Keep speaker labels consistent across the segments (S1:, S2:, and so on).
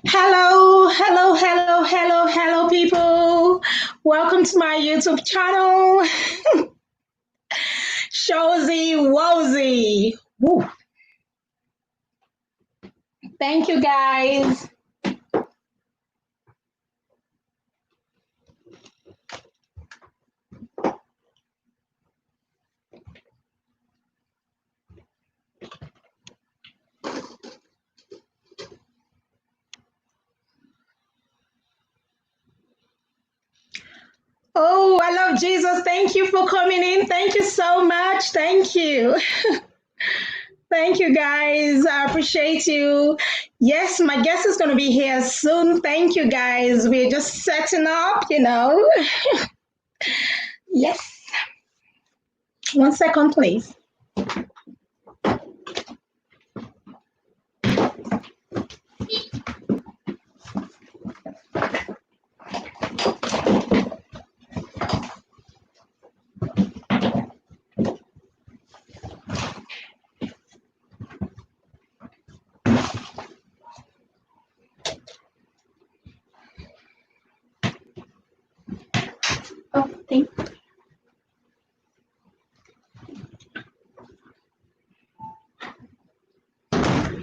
S1: Hello, hello, hello, hello, hello, people. Welcome to my YouTube channel, Showzy Wozy. Woo. Thank you, guys. Oh, I love Jesus. Thank you for coming in. Thank you so much. Thank you. Thank you, guys. I appreciate you. Yes, my guest is going to be here soon. Thank you, guys. We're just setting up. Yes. One second, please. Oh, thank you.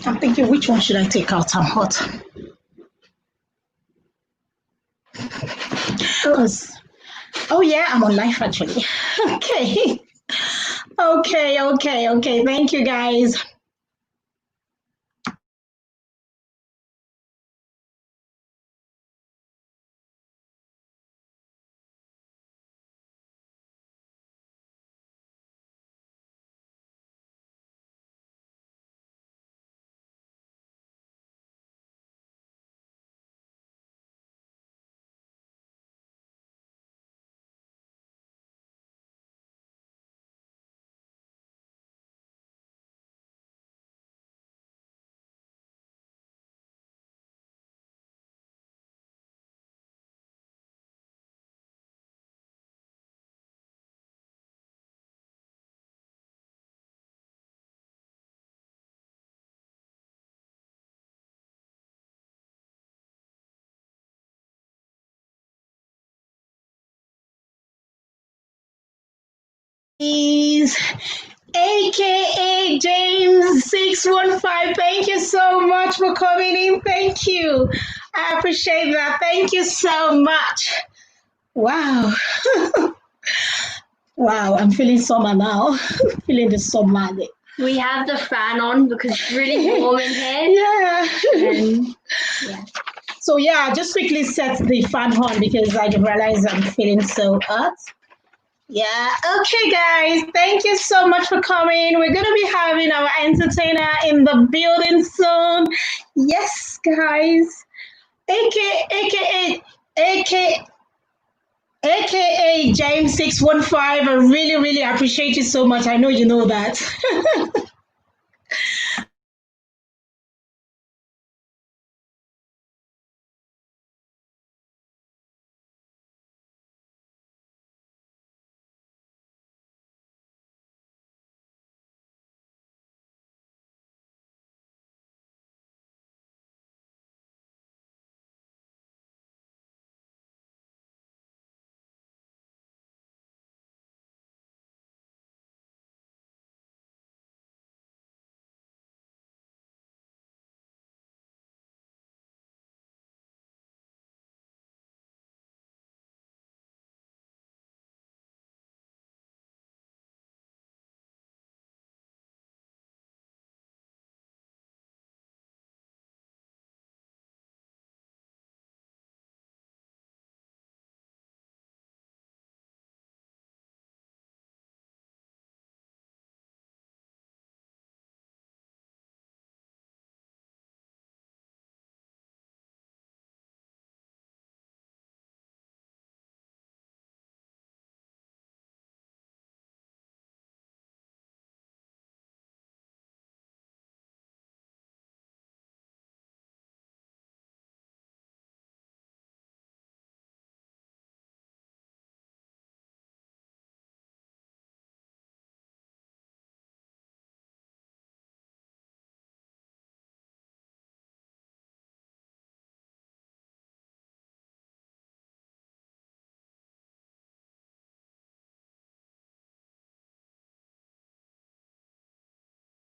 S1: I'm thinking, which one should I take out? I'm hot. Because, oh yeah, I'm on live actually. Okay. Okay. Thank you, guys. Is AKA James 615. Thank you so much for coming in. Thank you. I appreciate that. Thank you so much. Wow. Wow, I'm feeling summer now. Feeling the summer.
S2: We have the fan on because it's really warm in here.
S1: Yeah.
S2: And yeah.
S1: So yeah, just quickly set the fan on because I realize I'm feeling so hot. Yeah. Okay, guys. Thank you so much for coming. We're gonna be having our entertainer in the building soon. Yes, guys. AKA AKA James 615. I really appreciate you so much. I know you know that.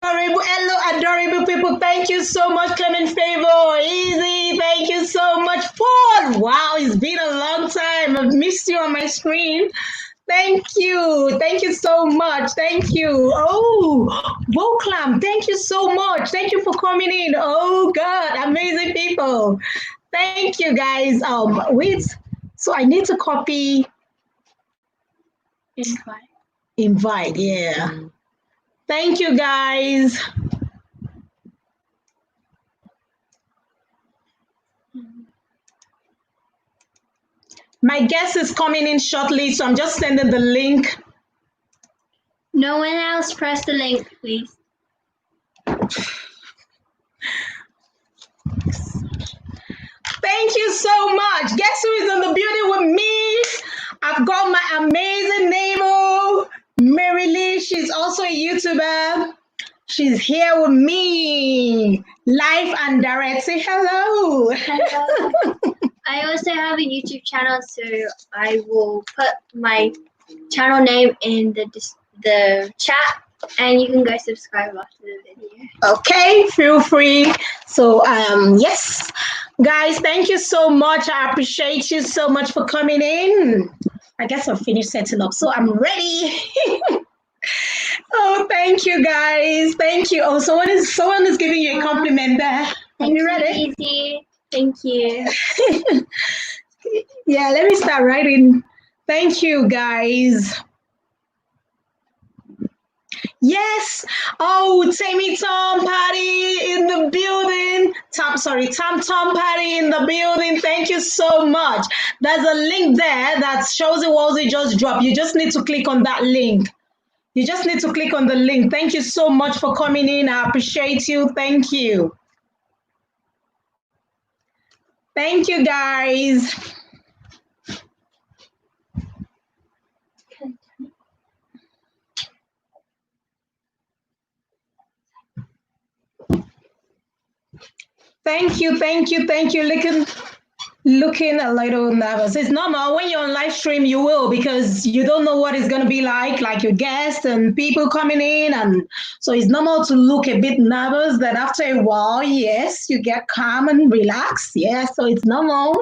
S1: Hello, adorable people. Thank you so much, Clement Favor. Easy. Thank you so much, Paul. Wow, it's been a long time. I've missed you on my screen. Thank you. Thank you so much. Thank you. Oh, Voclam, thank you so much. Thank you for coming in. Oh, God. Amazing people. Thank you, guys. Wait. So I need to copy
S2: Invite.
S1: invite. Yeah. Thank you, guys. My guest is coming in shortly, so I'm just sending the link.
S2: No one else press the link, please.
S1: Thank you so much. Guess who is in the building with me? I've got my amazing neighbor, Mary Lee. She's also a YouTuber. She's here with me, live and direct. Say hello.
S2: Hello. I also have a YouTube channel, so I will put my channel name in the chat, and you can go subscribe after the video.
S1: Okay, feel free. So, yes, guys, thank you so much. I appreciate you so much for coming in. I guess I've finished setting up, so I'm ready. Oh, thank you, guys. Thank you. Oh, someone is giving you a compliment there. Are you ready?
S2: Easy. Thank you.
S1: Yeah, let me start writing. Thank you, guys. Yes. Oh, Tammy Tom party in the building. TamTom party in the building. Thank you so much. There's a link there that shows it was it just dropped. You just need to click on that link. You just need to click on the link. Thank you so much for coming in. I appreciate you. Thank you. Thank you, guys. Thank you, thank you, thank you. Looking a little nervous. It's normal when you're on live stream, you will because you don't know what it's gonna be like your guests and people coming in, and so it's normal to look a bit nervous. Then after a while, yes, you get calm and relax. Yeah, so it's normal.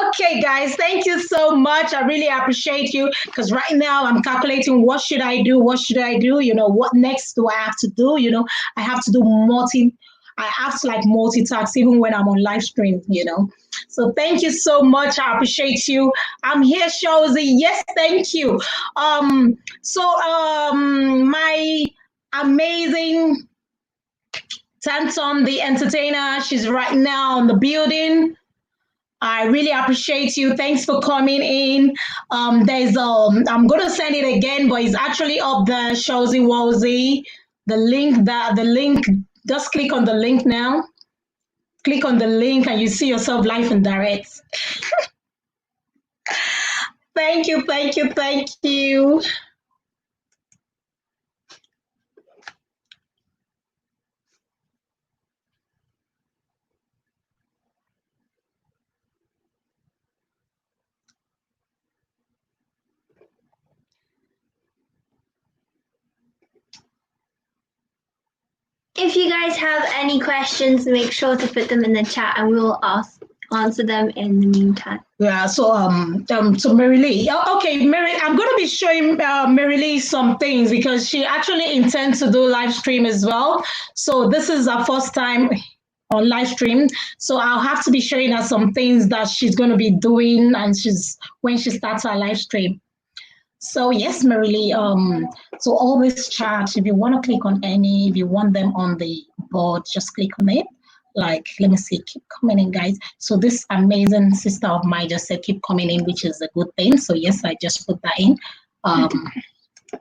S1: Okay, guys, thank you so much. I really appreciate you because right now I'm calculating what should I do? What should I do? What next do I have to do? I have to do I have to like multitask even when I'm on live stream. So thank you so much. I appreciate you. I'm here, Shozy. Yes, thank you. My amazing TamTom, the entertainer, she's right now in the building. I really appreciate you. Thanks for coming in. I'm gonna send it again, but it's actually up there, Shozy Wozy. The link, just click on the link now. Click on the link and you see yourself live and direct. Thank you, thank you, thank you.
S2: If you guys have any questions, make sure to put them in the chat, and we will answer them in the meantime.
S1: Yeah, so Mary Lee. Okay, Mary, I'm gonna be showing Mary Lee some things because she actually intends to do live stream as well. So this is her first time on live stream. So I'll have to be showing her some things that she's gonna be doing and when she starts her live stream. So yes, Marily, so always chat. If you want to click on any, if you want them on the board, just click on it. Like, let me see, keep coming in, guys. So this amazing sister of mine just said keep coming in, which is a good thing. So yes, I just put that in.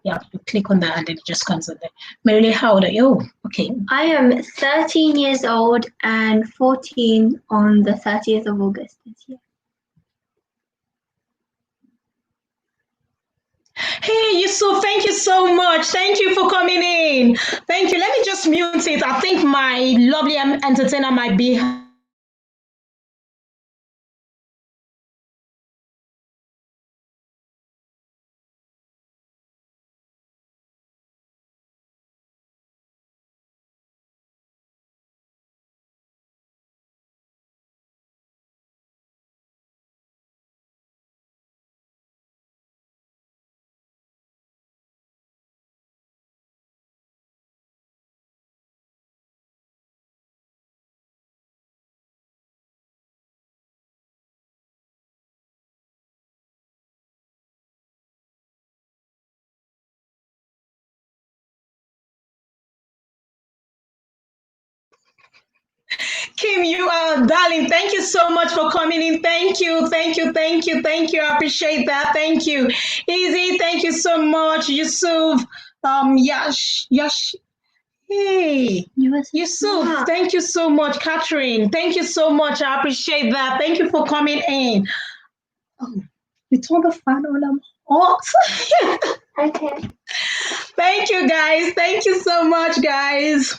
S1: Yeah, you click on that and then it just comes in there. Marily, how old are you? Oh, okay.
S2: I am 13 years old and 14 on the 30th of August this year.
S1: Hey, Yusuf, thank you so much. Thank you for coming in. Thank you. Let me just mute it. I think my lovely entertainer might be Kim, you are darling. Thank you so much for coming in. Thank you, thank you, thank you, thank you. I appreciate that. Thank you. Easy, thank you so much. Yusuf, Yash. Hey, Yusuf, thank you so much. Catherine, thank you so much. I appreciate that. Thank you for coming in. Oh, you turned the fan on. I'm hot.
S2: Okay.
S1: Thank you, guys. Thank you so much, guys.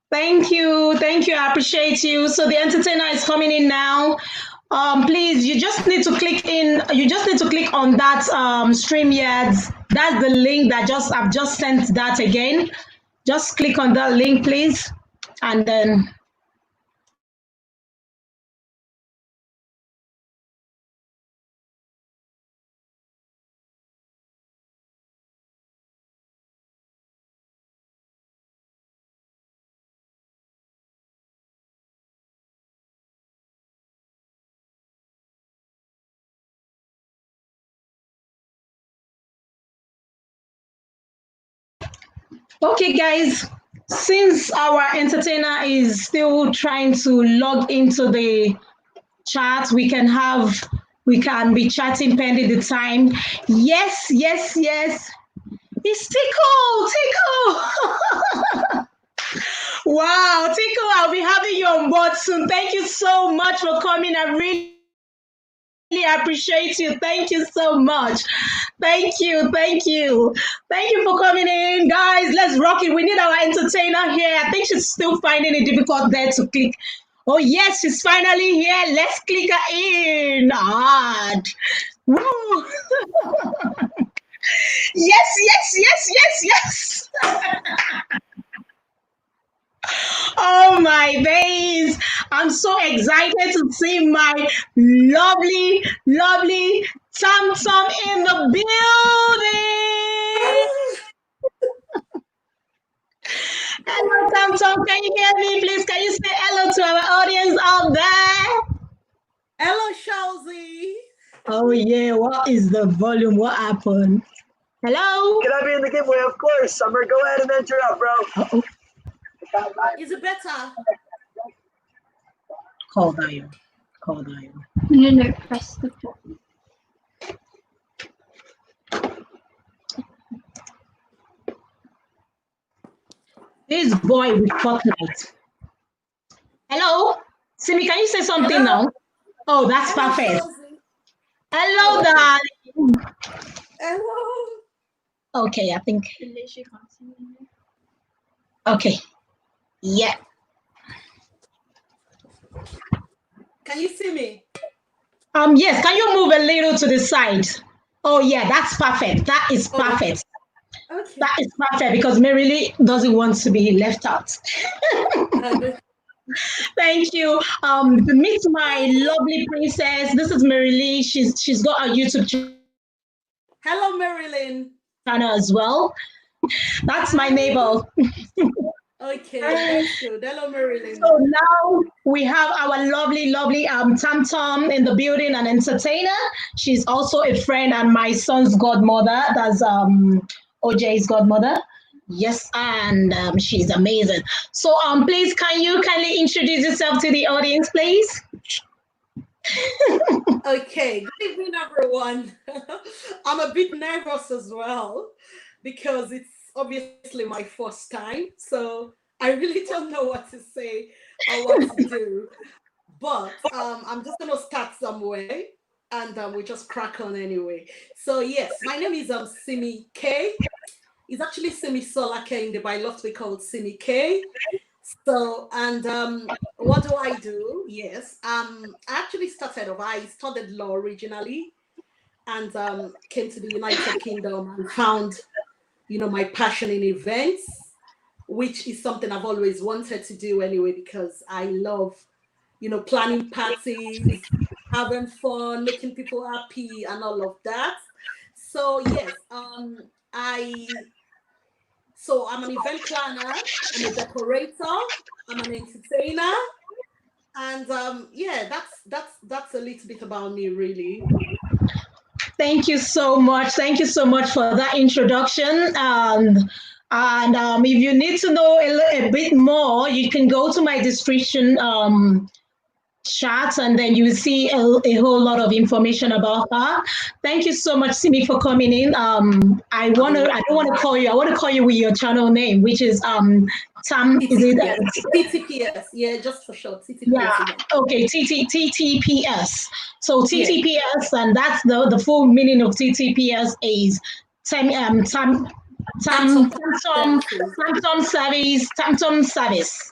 S1: Thank you. Thank you. I appreciate you. So the entertainer is coming in now. Please, you just need to click in. You just need to click on that StreamYards. That's the link that I've just sent that again. Just click on that link, please, and then. Okay, guys. Since our entertainer is still trying to log into the chat, we can be chatting pending the time. Yes, yes, yes. It's Tickle. Wow, Tickle, I'll be having you on board soon. Thank you so much for coming. I really appreciate you. Thank you so much. Thank you. Thank you. Thank you for coming in. Guys, let's rock it. We need our entertainer here. I think she's still finding it difficult there to click. Oh, yes, she's finally here. Let's click her in. Hard. Woo. Yes, yes, yes, yes, yes. Oh my days. I'm so excited to see my lovely, lovely TamTom in the building. Hello, TamTom. Can you hear me, please? Can you say hello to our audience out there?
S3: Hello, Shalzy.
S1: Oh, yeah. What is the volume? What happened? Hello?
S4: Can I be in the giveaway? Of course. Summer, go ahead and enter up, bro.
S1: Uh-oh.
S3: Is it better?
S1: Call Diane. Call Diane.
S2: No, press the button.
S1: This boy with Fortnite. Hello? Simi, can you say something now? Oh, that's
S3: Hello,
S1: perfect.
S3: Shalzy.
S1: Hello, darling.
S3: Hello.
S1: Okay, I think. Okay. Yeah.
S3: Can you see me?
S1: Yes, can you move a little to the side? Oh, yeah, that's perfect. That is perfect.
S3: Okay.
S1: That is perfect because Mary Lee doesn't want to be left out. Thank you. Meet my lovely princess. This is Mary Lee. She's got a YouTube
S3: Hello, Marilyn.
S1: channel as well. That's my neighbor.
S3: Okay, that's good. Hello, Marilyn.
S1: So now we have our lovely, lovely TamTom in the building, an entertainer. She's also a friend and my son's godmother. That's OJ's godmother. Yes, and she's amazing. So please, can you kindly introduce yourself to the audience, please?
S3: Okay, good evening, everyone. I'm a bit nervous as well because it's obviously my first time. So I really don't know what to say or what to do. But I'm just going to start somewhere and we just crack on anyway. So, yes, my name is Simi Keh. It's actually Simi Keh in the by love to be called Simi Keh. So, and what do I do? Yes, I actually I studied law originally and came to the United Kingdom and found, my passion in events, which is something I've always wanted to do anyway, because I love, planning parties, having fun, making people happy and all of that. So, yes, I'm an event planner, I'm a decorator, I'm an entertainer, and yeah, that's a little bit about me, really.
S1: Thank you so much. Thank you so much for that introduction. And if you need to know a bit more, you can go to my description chat, and then you will see a whole lot of information about her. Thank you so much, Simi, for coming in. I don't want to call you. I want to call you with your channel name, which is Tam. Is it?
S3: TTPS. TTPS. Yeah, just for short.
S1: Yeah.
S3: TTPS again.
S1: Okay. TTPS. So
S3: Yeah.
S1: TTPS, and that's the full meaning of TTPS is Tam Tam Tam
S3: TamTom
S1: Tam
S3: services.
S1: Tam Service Tam Service.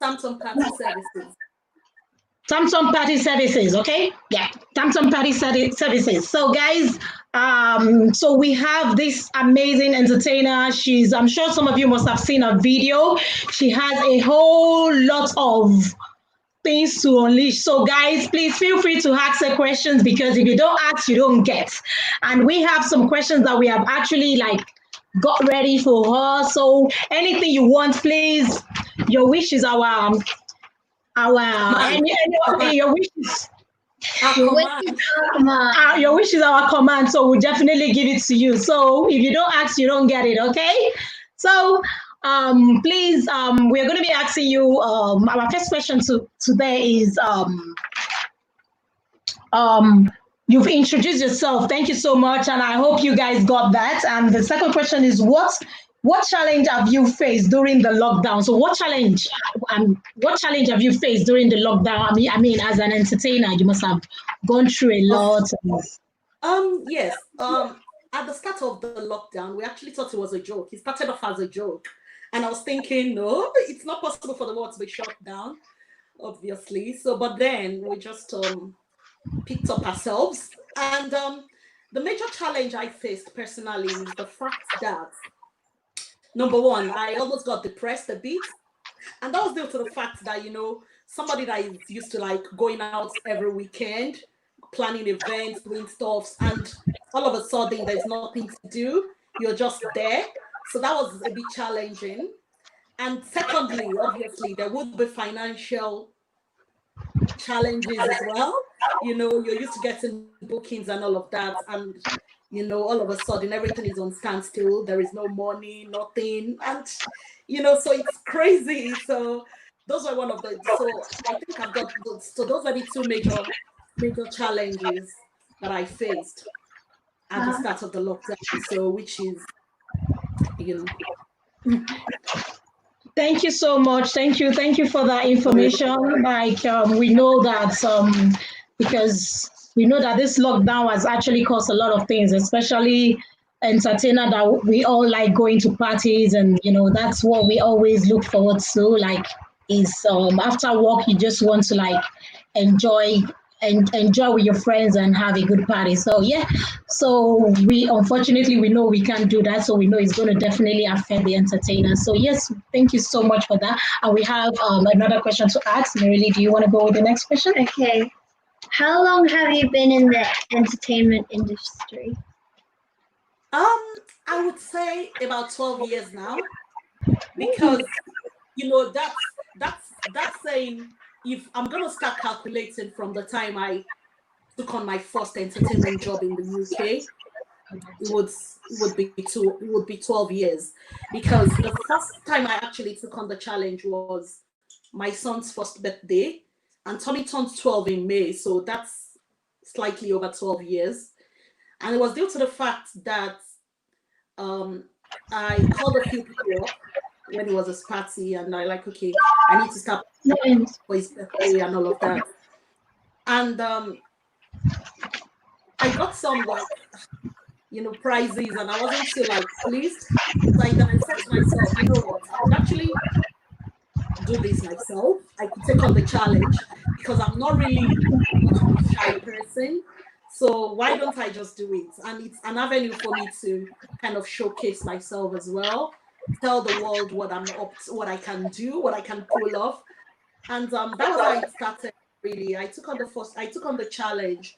S3: TamTom party services.
S1: TamTom Party Services, okay? Yeah, TamTom Party Services. So, guys, so we have this amazing entertainer. I'm sure some of you must have seen a video. She has a whole lot of things to unleash. So, guys, please feel free to ask her questions, because if you don't ask, you don't get. And we have some questions that we have actually got ready for her. So, anything you want, please. Your wish is our
S3: Command. Command.
S1: your wish is
S3: Our command.
S1: your wish is our command, so we'll definitely give it to you. So if you don't ask, you don't get it, okay? So please, we're going to be asking you, our first question today is, you've introduced yourself. Thank you so much, and I hope you guys got that. And the second question is, what challenge have you faced during the lockdown? So what challenge have you faced during the lockdown? I mean, as an entertainer, you must have gone through a lot.
S3: Yes. At the start of the lockdown, we actually thought it was a joke. It started off as a joke. And I was thinking, no, it's not possible for the world to be shut down, obviously. So, but then we just picked up ourselves. And the major challenge I faced personally is the fact that, number one, I almost got depressed a bit. And that was due to the fact that, somebody that is used to going out every weekend, planning events, doing stuffs, and all of a sudden there's nothing to do. You're just there. So that was a bit challenging. And secondly, obviously, there would be financial challenges as well. You're used to getting bookings and all of that. And, all of a sudden everything is on standstill. There is no money, nothing. And, so it's crazy. So those are one of the, so I think I've got, so those are the two major challenges that I faced at the start of the lockdown. So, which is,
S1: Thank you so much. Thank you for that information. We know that because we know that this lockdown has actually caused a lot of things, especially entertainer, that we all like going to parties, and that's what we always look forward to. Is after work, you just want to enjoy and enjoy with your friends and have a good party. So yeah, so we unfortunately we know we can't do that. So we know it's going to definitely affect the entertainers. So yes, thank you so much for that. And we have another question to ask. Marily, do you want to go with the next question?
S2: Okay. How long have you been in the entertainment industry?
S3: I would say about 12 years now, because that's saying, if I'm gonna start calculating from the time I took on my first entertainment job in the UK, it would be 12 years, because the first time I actually took on the challenge was my son's first birthday, and Tommy turns 12 in May, so that's slightly over 12 years. And it was due to the fact that I called a few people up when it was a party, and I okay, I need to start for his birthday and all of that. And I got some prizes, and I wasn't so pleased. So then I said to myself, you know what, I would actually do this myself. I could take on the challenge, because I'm not really a shy person. So why don't I just do it? And it's an avenue for me to kind of showcase myself as well, tell the world what I'm up to, what I can do, what I can pull off. And that was how it started, really. I took on the challenge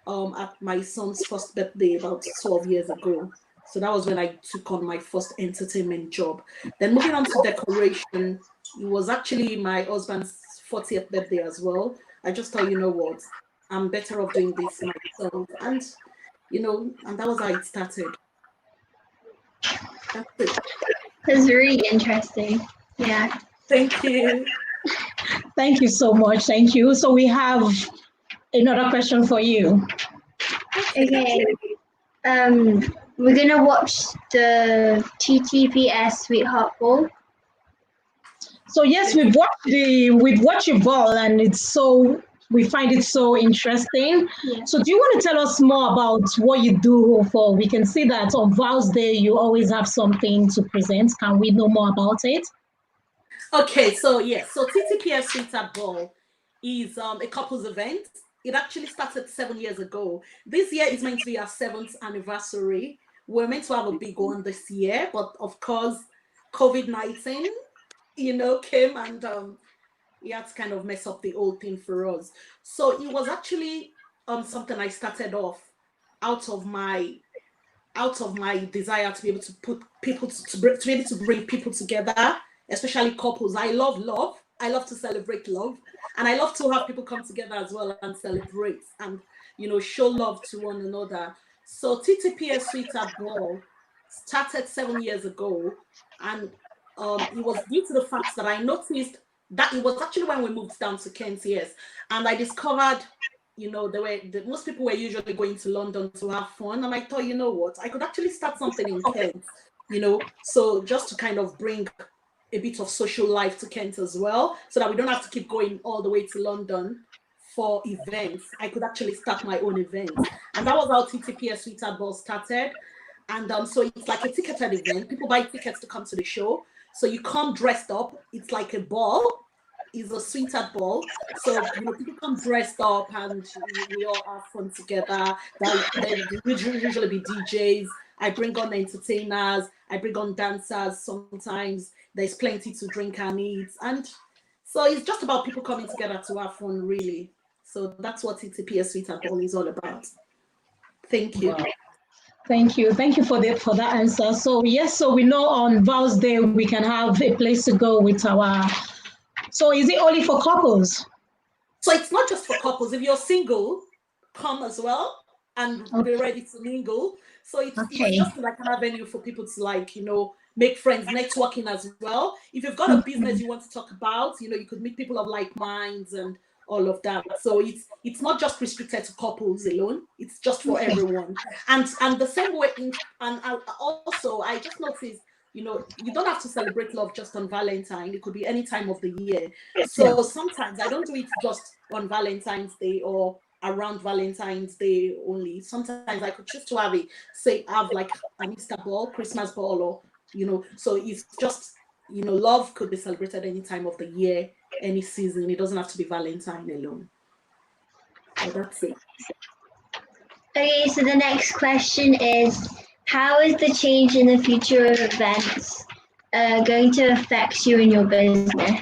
S3: at my son's first birthday about 12 years ago. So that was when I took on my first entertainment job. Then moving on to decoration, it was actually my husband's 40th birthday as well. I just thought, you know what, I'm better off doing this myself. And, and that was how it started. That's it.
S2: That's really interesting. Yeah.
S3: Thank you.
S1: Thank you so much. Thank you. So we have another question for you.
S2: Okay. We're gonna watch the TTPS Sweetheart Ball.
S1: So yes, we've watched your ball, and we find it so interesting.
S2: Yeah.
S1: So do you want to tell us more about what you do? For we can see that on Vows Day you always have something to present. Can we know more about it?
S3: Okay, so yes, so TTPS Sweetheart Ball is a couples event. It actually started 7 years ago. This year is meant to be our seventh anniversary. We're meant to have a big one this year, but of course, COVID-19, came and he had to kind of mess up the whole thing for us. So it was actually something I started off out of my desire to be able to put people to be able to bring people together, especially couples. I love love. I love to celebrate love, and I love to have people come together as well and celebrate and show love to one another. So TTPS Sweetheart Ball started 7 years ago, and it was due to the fact that I noticed that it was actually when we moved down to Kent, yes, and I discovered most people were usually going to London to have fun, and I thought, you know what, I could actually start something in Kent, so just to kind of bring a bit of social life to Kent as well, so that we don't have to keep going all the way to London for events. I could actually start my own events, and that was how TTPS Sweetheart Ball started. And so it's like a ticketed event. People buy tickets to come to the show. So you come dressed up. It's like a ball. It's a sweetheart ball. So people come dressed up and we all have fun together. There usually be DJs. I bring on entertainers. I bring on dancers. Sometimes there's plenty to drink and eat. And so it's just about people coming together to have fun, really. So that's what TTPS Sweetheart Ball is all about. Thank you.
S1: Wow. Thank you. Thank you for that answer. So yes, so we know on Vows Day we can have a place to go with our. So is it only for couples?
S3: So it's not just for couples. If you're single, come as well and be ready to mingle. So it's just like an avenue for people to make friends, networking as well. If you've got a business you want to talk about, you could meet people of like minds and all of that. So it's not just restricted to couples alone. It's just for everyone. And the same way also I just noticed, you don't have to celebrate love just on Valentine. It could be any time of the year. So sometimes I don't do it just on Valentine's Day or around Valentine's Day only. Sometimes I could choose to have like an Easter ball, Christmas ball, or so it's just love could be celebrated any time of the year, any season. It doesn't have to be Valentine alone. So that's it.
S2: Okay, so the next question is, how is the change in the future of events going to affect you and your business?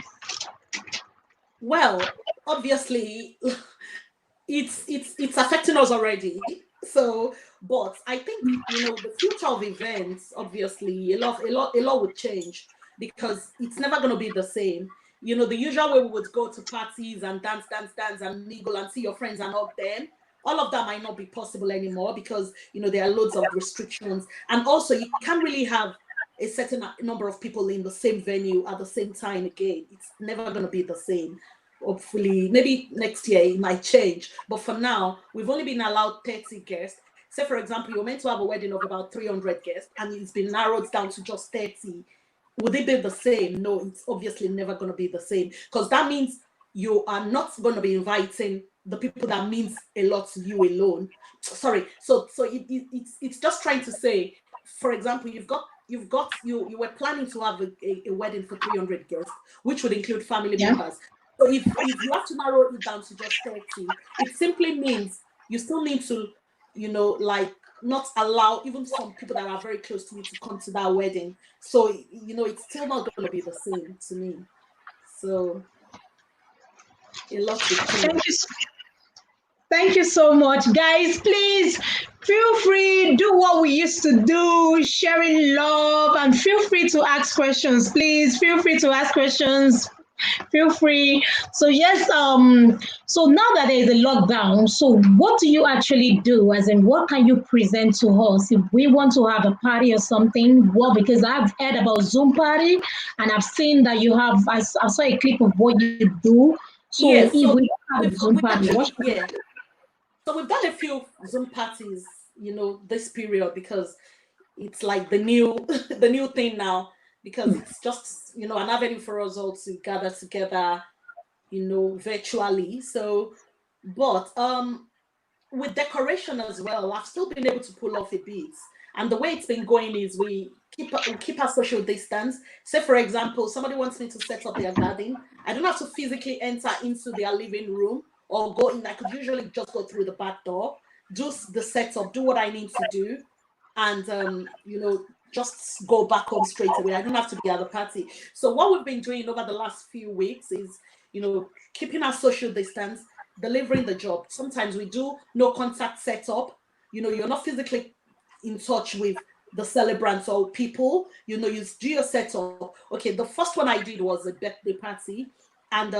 S3: Well, obviously, it's affecting us already. So, but I think the future of events, obviously, a lot would change because it's never going to be the same. The usual way we would go to parties and dance and mingle and see your friends and hug them. All of that might not be possible anymore because there are loads of restrictions, and also you can't really have a certain number of people in the same venue at the same time again. It's never going to be the same. Hopefully, maybe next year it might change. But for now, we've only been allowed 30 guests. Say, for example, you're meant to have a wedding of about 300 guests, and it's been narrowed down to just 30. Would it be the same? No, it's obviously never going to be the same because that means you are not going to be inviting the people that means a lot to you alone. Sorry. So it's just trying to say, for example, you were planning to have a wedding for 300 guests, which would include family members. So if you have to narrow it down to just 30, it simply means you still need to, not allow even some people that are very close to you to come to that wedding. So, it's still not going to be the same to me. So, a lot to change.
S1: Thank you so much, guys. Please feel free, do what we used to do, sharing love, and feel free to ask questions. Please feel free to ask questions. Feel free. So yes, so now that there is a lockdown, so what do you actually do? As in, what can you present to us if we want to have a party or something? What, because I've heard about Zoom party and I've seen that you have. I saw a clip of what you do. So
S3: Yes,
S1: if
S3: so
S1: we have a Zoom
S3: we've
S1: party, what
S3: actually,
S1: should we
S3: yeah. So we've done a few Zoom parties, this period because it's like the new the new thing now because it's just an avenue for us all to gather together, virtually. So, but with decoration as well, I've still been able to pull off a bit. And the way it's been going is we keep our social distance. Say, for example, somebody wants me to set up their garden. I don't have to physically enter into their living room or go in. I could usually just go through the back door, do the setup, do what I need to do, and just go back home straight away. I don't have to be at the party. So what we've been doing over the last few weeks is, keeping our social distance, delivering the job. Sometimes we do no contact setup. You're not physically in touch with the celebrants or people. You do your setup. Okay, the first one I did was a birthday party, and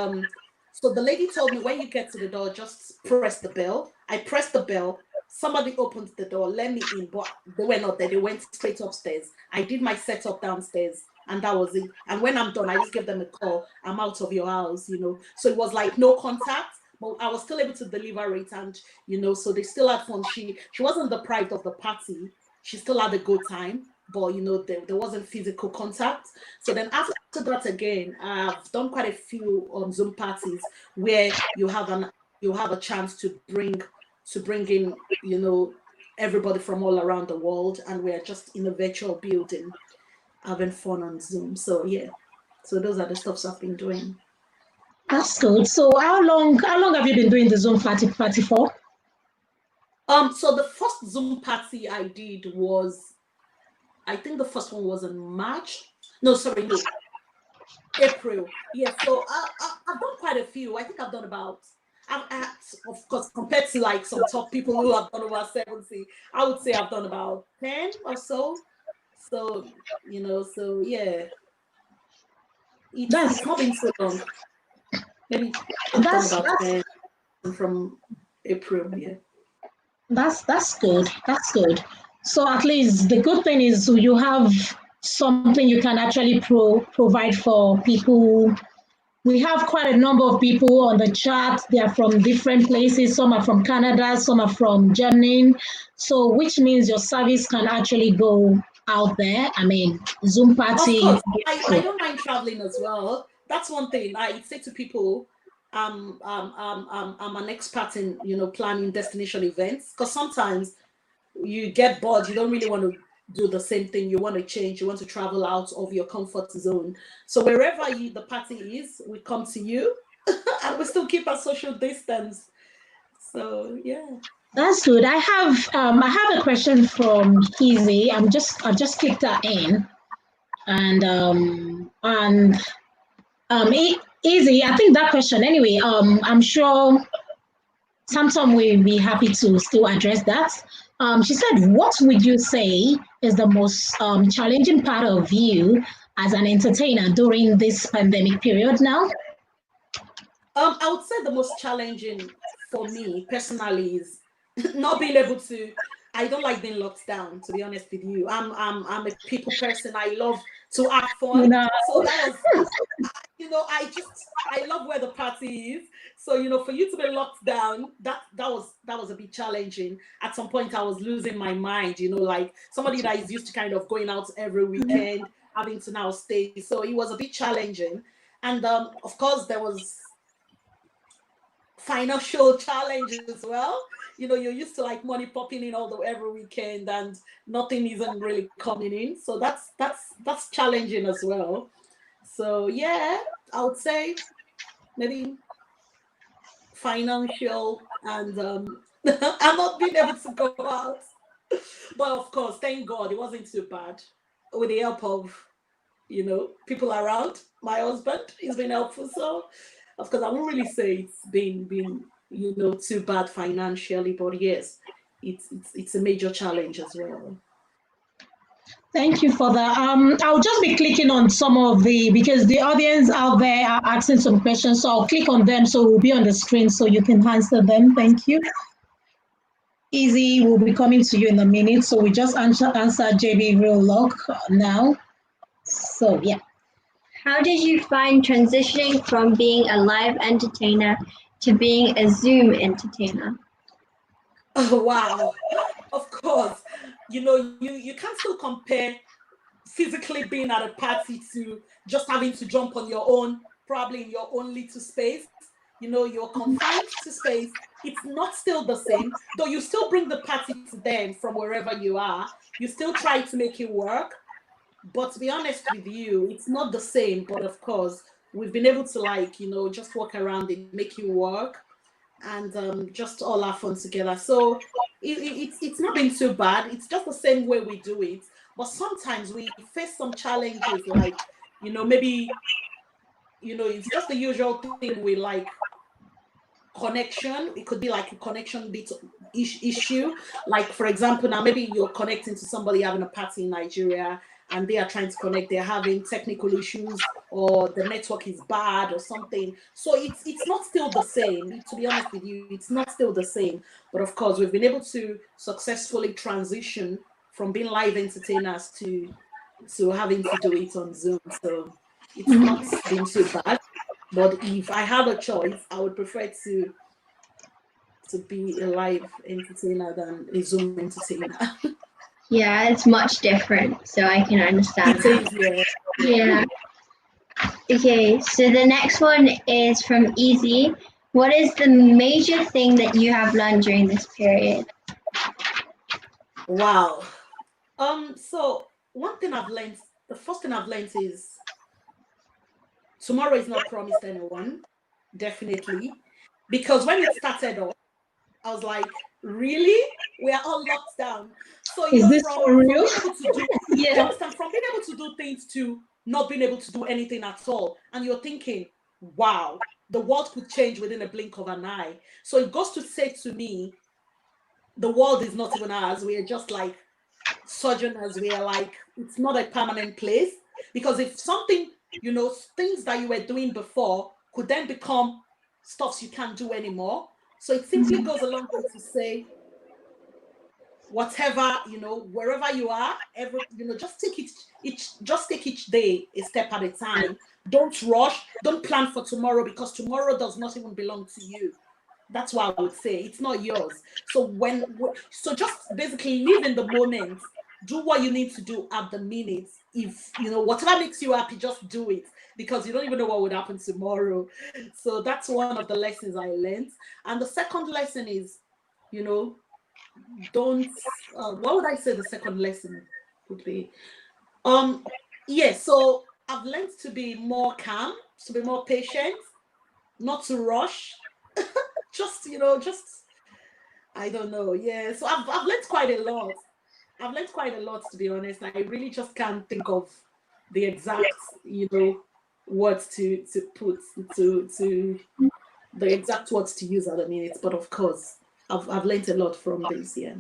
S3: so the lady told me when you get to the door, just press the bell. I pressed the bell. Somebody opened the door, let me in, but they were not there. They went straight upstairs. I did my setup downstairs, and that was it. And when I'm done, I just give them a call. I'm out of your house. So it was like no contact, but I was still able to deliver it, and so they still had fun. She wasn't deprived of the party. She still had a good time, but there wasn't physical contact. So then after that, again, I've done quite a few Zoom parties where you have a chance to bring in everybody from all around the world, and we're just in a virtual building having fun on Zoom. So yeah, so those are the stuffs I've been doing.
S1: That's good. So how long have you been doing the Zoom party for?
S3: So the first Zoom party I did was, I think the first one was in March. No, sorry, no, April. Yes. So I've done quite a few. I think I've done about. Of course, compared to like some top people who have done over 70, I would say I've done about 10 or so. So so yeah,
S1: That's
S3: it's not been so long. Maybe I've done
S1: that's
S3: about
S1: that's
S3: 10 from April. Yeah.
S1: that's good. That's good. So at least the good thing is you have something you can actually provide for people. We have quite a number of people on the chat. They are from different places. Some are from Canada, some are from Germany. So which means your service can actually go out there. I mean, Zoom
S3: Of
S1: party, you
S3: course,
S1: can get
S3: I
S1: to.
S3: don't mind traveling as well. That's one thing I say to people. I'm an expert in planning destination events, because sometimes you get bored. You don't really want to do the same thing. You want to change. You want to travel out of your comfort zone. So wherever the party is, we come to you, and we still keep our social distance. So yeah.
S1: That's good. I have a question from Kizzy. I've just clicked her in, and easy. I think that question anyway. I'm sure TamTom will be happy to still address that. She said, "What would you say is the most challenging part of you as an entertainer during this pandemic period now?"
S3: I would say the most challenging for me personally is not being able to. I don't like being locked down. To be honest with you, I'm a people person. I love to have
S1: You
S3: fun.
S1: know,
S3: So that was, I love where the party is. So for you to be locked down, that was a bit challenging. At some point, I was losing my mind. Like somebody that is used to kind of going out every weekend, having to now stay. So it was a bit challenging, and of course there was financial challenge as well. You're used to like money popping in all the every weekend, and nothing isn't really coming in. So that's challenging as well. So yeah, I would say maybe financial and I'm not being able to go out. But of course, thank God it wasn't too bad. With the help of people around, my husband, he's been helpful. So of course, I won't really say it's been too bad financially, but yes, it's a major challenge as well.
S1: Thank you for that. I'll just be clicking on some of the because the audience out there are asking some questions, so I'll click on them so we'll be on the screen so you can answer them. Thank you. Easy will be coming to you in a minute, so we just answer JB Real Lock now. So yeah.
S2: How did you find transitioning from being a live entertainer to being a Zoom entertainer?
S3: Oh, wow. Of course, you can still compare physically being at a party to just having to jump on your own, probably in your own little space. You're confined to space. It's not still the same, though you still bring the party to them from wherever you are. You still try to make it work. But to be honest with you, it's not the same. But of course, we've been able to just walk around and make it work and just all have fun together. So it's not been too bad. It's just the same way we do it. But sometimes we face some challenges, like maybe it's just the usual thing with like connection. It could be like a connection bit issue. Like for example, now maybe you're connecting to somebody having a party in Nigeria and they are trying to connect, they're having technical issues or the network is bad or something. So it's not still the same. To be honest with you, it's not still the same. But of course, we've been able to successfully transition from being live entertainers to having to do it on Zoom. So it's not been too bad. But if I had a choice, I would prefer to be a live entertainer than a Zoom entertainer.
S2: Yeah, it's much different, so I can understand
S3: It
S2: that.
S3: is, yeah.
S2: Yeah. Okay, so the next one is from Easy. What is the major thing that you have learned during this period?
S3: Wow. So one thing I've learned, the first thing I've learned is tomorrow is not promised anyone, definitely. Because when it started off, I was like, really? We are all locked down. So,
S1: Is this for
S3: from
S1: real?
S3: being able to do, do you
S2: Yeah.
S3: understand? From being able to do things to not being able to do anything at all. And you're thinking, wow, the world could change within a blink of an eye. So it goes to say to me, the world is not even ours. We are just like sojourners. We are like, it's not a permanent place. Because if something, things that you were doing before could then become stuffs you can't do anymore. So it simply goes a long way to say, whatever, wherever you are, just take each day a step at a time. Don't rush, don't plan for tomorrow because tomorrow does not even belong to you. That's what I would say. It's not yours. So so just basically live in the moment. Do what you need to do at the minute. If whatever makes you happy, just do it because you don't even know what would happen tomorrow. So that's one of the lessons I learned. And the second lesson is, you know, don't. What would I say? The second lesson would be. Um. Yeah. So I've learned to be more calm, to be more patient, not to rush. Just I don't know. Yeah. So I've learned quite a lot. I've learned quite a lot to be honest. I really just can't think of the exact, words to put to the exact words to use at the minute. But of course, I've learned a lot from this. Yeah.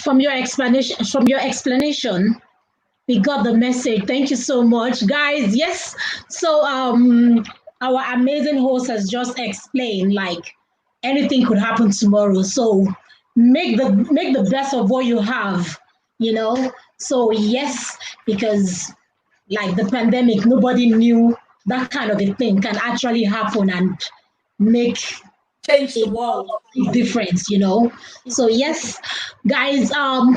S1: From your explanation, we got the message. Thank you so much, guys. Yes. So our amazing host has just explained like anything could happen tomorrow. So make the best of what you have, you know. So yes, because like the pandemic, nobody knew that kind of a thing can actually happen and make
S3: Change the
S1: a
S3: world.
S1: difference, So yes, guys,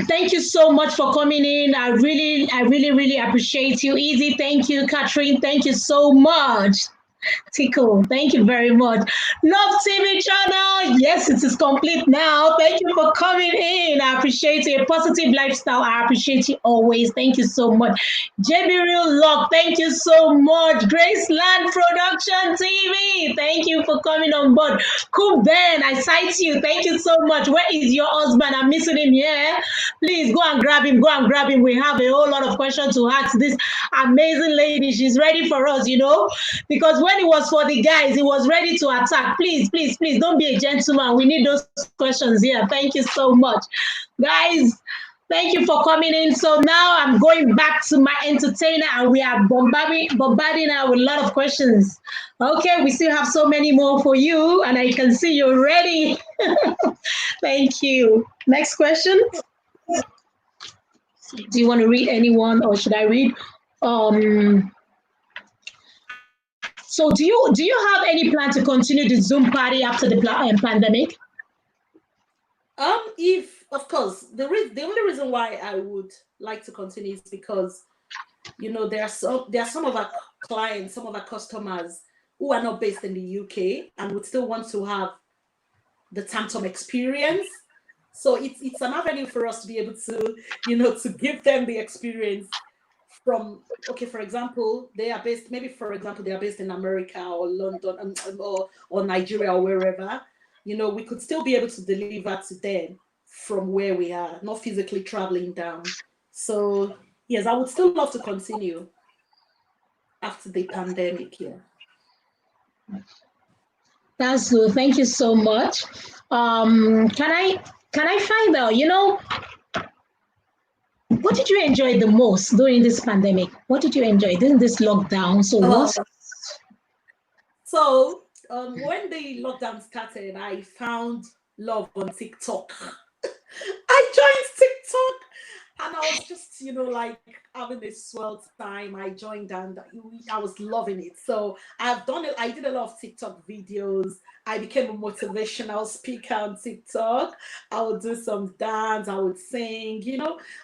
S1: thank you so much for coming in. I really appreciate you. Easy, thank you. Catherine, thank you so much. Tickle, thank you very much. Love TV channel, yes, it is complete now. Thank you for coming in. I appreciate you. A positive lifestyle, I appreciate you always. Thank you so much. JB Real Lock, thank you so much. Graceland Production TV, thank you for coming on board. Cool Ben, I cite you. Thank you so much. Where is your husband? I'm missing him here. Please go and grab him. Go and grab him. We have a whole lot of questions to ask this amazing lady. She's ready for us, because when it was for the guys, he was ready to attack. Please, please, please don't be a gentleman. We need those questions here. Thank you so much. Guys, Thank you for coming in. So now I'm going back to my entertainer and we are bombarding her with a lot of questions. Okay, we still have so many more for you and I can see you're ready. Thank you. Next question. Do you want to read anyone or should I read? So do you have any plan to continue the Zoom party after the pandemic?
S3: If of course the only reason why I would like to continue is because there are some of our clients, some of our customers who are not based in the UK and would still want to have the TamTom experience. So it's an avenue for us to be able to to give them the experience from, okay, for example, they are based, maybe for example they are based in America or London, or Nigeria or wherever. We could still be able to deliver to them from where we are, not physically traveling down. So yes, I would still love to continue after the pandemic. Yeah.
S1: That's good. Thank you so much. Can I find out, what did you enjoy the most during this pandemic? What did you enjoy during this lockdown? So
S3: Uh,
S1: what's
S3: so when the lockdown started, I found love on TikTok. I joined TikTok and I was just, like having a swell time. I joined and I was loving it. So I did a lot of TikTok videos. I became a motivational speaker on TikTok. I would do some dance, I would sing,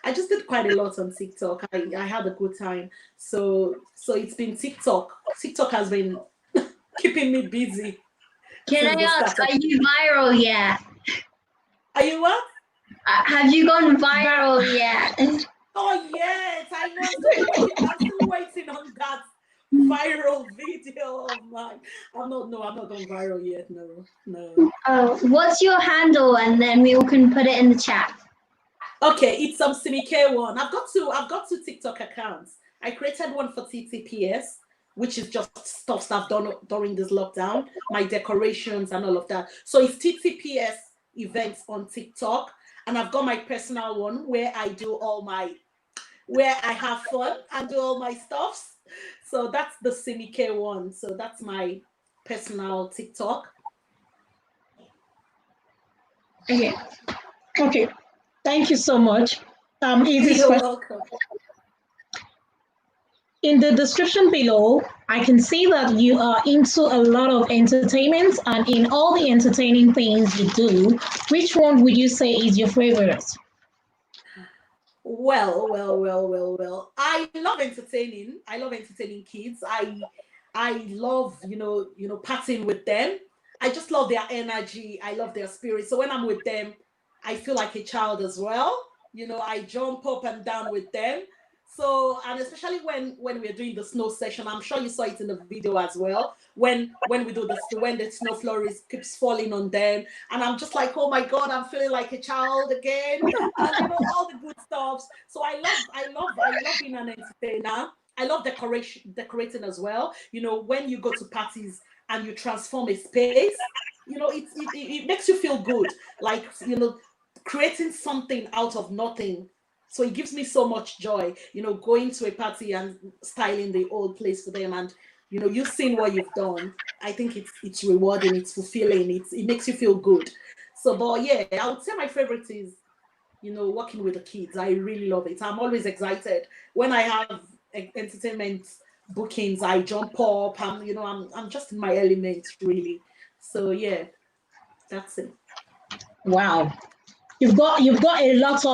S3: I just did quite a lot on TikTok. I had a good time. So it's been TikTok. TikTok has been keeping me busy
S2: Can
S3: since
S2: I
S3: the
S2: ask,
S3: start of.
S2: are you viral yet?
S3: Are you what?
S2: Have you gone viral yet?
S3: Oh yes, I'm still waiting on that viral video of mine. I'm not gone viral yet. No, no.
S2: Oh, what's your handle? And then we all can put it in the chat.
S3: Okay, it's some Simi Keh one. I've got two TikTok accounts. I created one for TTPS, which is just stuff I've done during this lockdown, my decorations and all of that. So it's TTPS events on TikTok. And I've got my personal one where I have fun and do all my stuffs. So that's the Simi Keh one. So that's my personal TikTok.
S1: okay? Okay. Thank you so much. Easy
S3: You're
S1: question.
S3: welcome.
S1: In the description below, I can see that you are into a lot of entertainment, and in all the entertaining things you do, which one would you say is your favorite?
S3: Well. I love entertaining. I love entertaining kids. I love, partying with them. I just love their energy. I love their spirit. So when I'm with them, I feel like a child as well. I jump up and down with them. So, and especially when we're doing the snow session, I'm sure you saw it in the video as well. When we do this, when the snow flurries keeps falling on them, and I'm just like, oh my god, I'm feeling like a child again, and all the good stuff. So I love being an entertainer. I love decorating as well. When you go to parties and you transform a space, it makes you feel good. Like, creating something out of nothing. So it gives me so much joy, going to a party and styling the old place for them, and you seeing what you've done. I think it's rewarding, it's fulfilling, it makes you feel good. So, but yeah, I would say my favorite is working with the kids. I really love it. I'm always excited when I have entertainment bookings. I jump up. I'm just in my element, really. So yeah, that's it.
S1: Wow, you've got a lot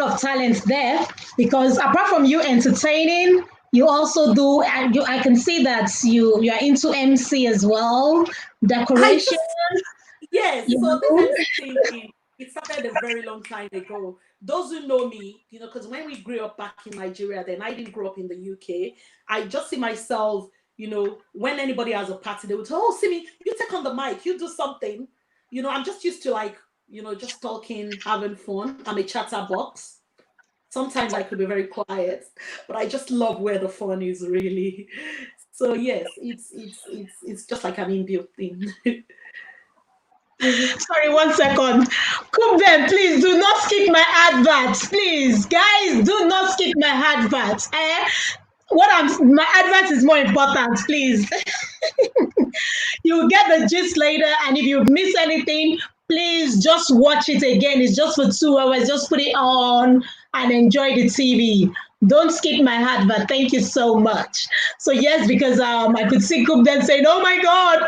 S1: of talent there, because apart from you entertaining, you also do, and I can see that you are into MC as well,
S3: I
S1: decoration.
S3: just Yes,
S1: You
S3: so this
S1: know?
S3: MC thing, it started a very long time ago. Those who know me, because when we grew up back in Nigeria, then I didn't grow up in the UK. I just see myself, when anybody has a party, they would say, "Oh, Simi, you take on the mic, you do something." I'm just used to, like, just talking, having fun. I'm a chatterbox. Sometimes I could be very quiet, but I just love where the fun is, really. So yes, it's just like an inbuilt thing.
S1: Sorry, 1 second. Cook them, please. Do not skip my adverts, please, guys. Do not skip my adverts. My advert is more important, please. You'll get the gist later, and if you miss anything, please just watch it again. It's just for 2 hours. Just put it on and enjoy the TV. Don't skip my advert. Thank you so much. So yes, because I could see Coop then saying, "Oh my God,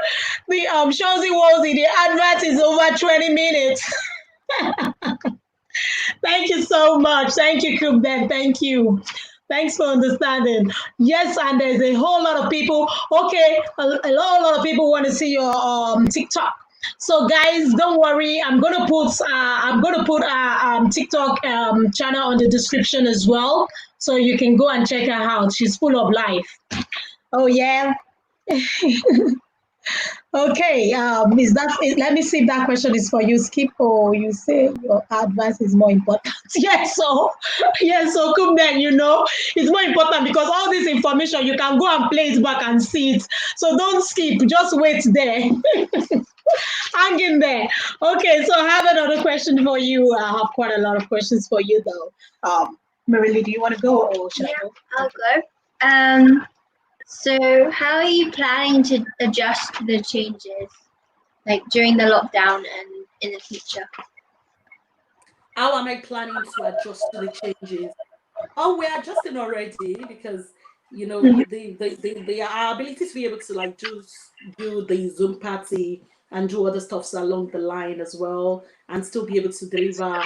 S1: the Shozy Wozy, the advert is over 20 minutes." Thank you so much. Thank you, Coop then. Thank you. Thanks for understanding. Yes, and there's a whole lot of people. Okay, a lot of people want to see your TikTok. So guys, don't worry. I'm gonna put TikTok channel on the description as well, so you can go and check her out. She's full of life. Oh yeah. Okay, let me see if that question is for you, Skip, or you say your advice is more important. Yes, so come then, it's more important because all this information, you can go and play it back and see it. So don't skip, just wait there. Hang in there. Okay, so I have another question for you. I have quite a lot of questions for you, though. Marily, do you want to go or should I go?
S2: I'll go. So how are you planning to adjust to the changes, like during the lockdown and in the future?
S3: How am I planning to adjust to the changes? Oh, we're adjusting already because our ability to be able to like do the Zoom party and do other stuffs along the line as well, and still be able to deliver,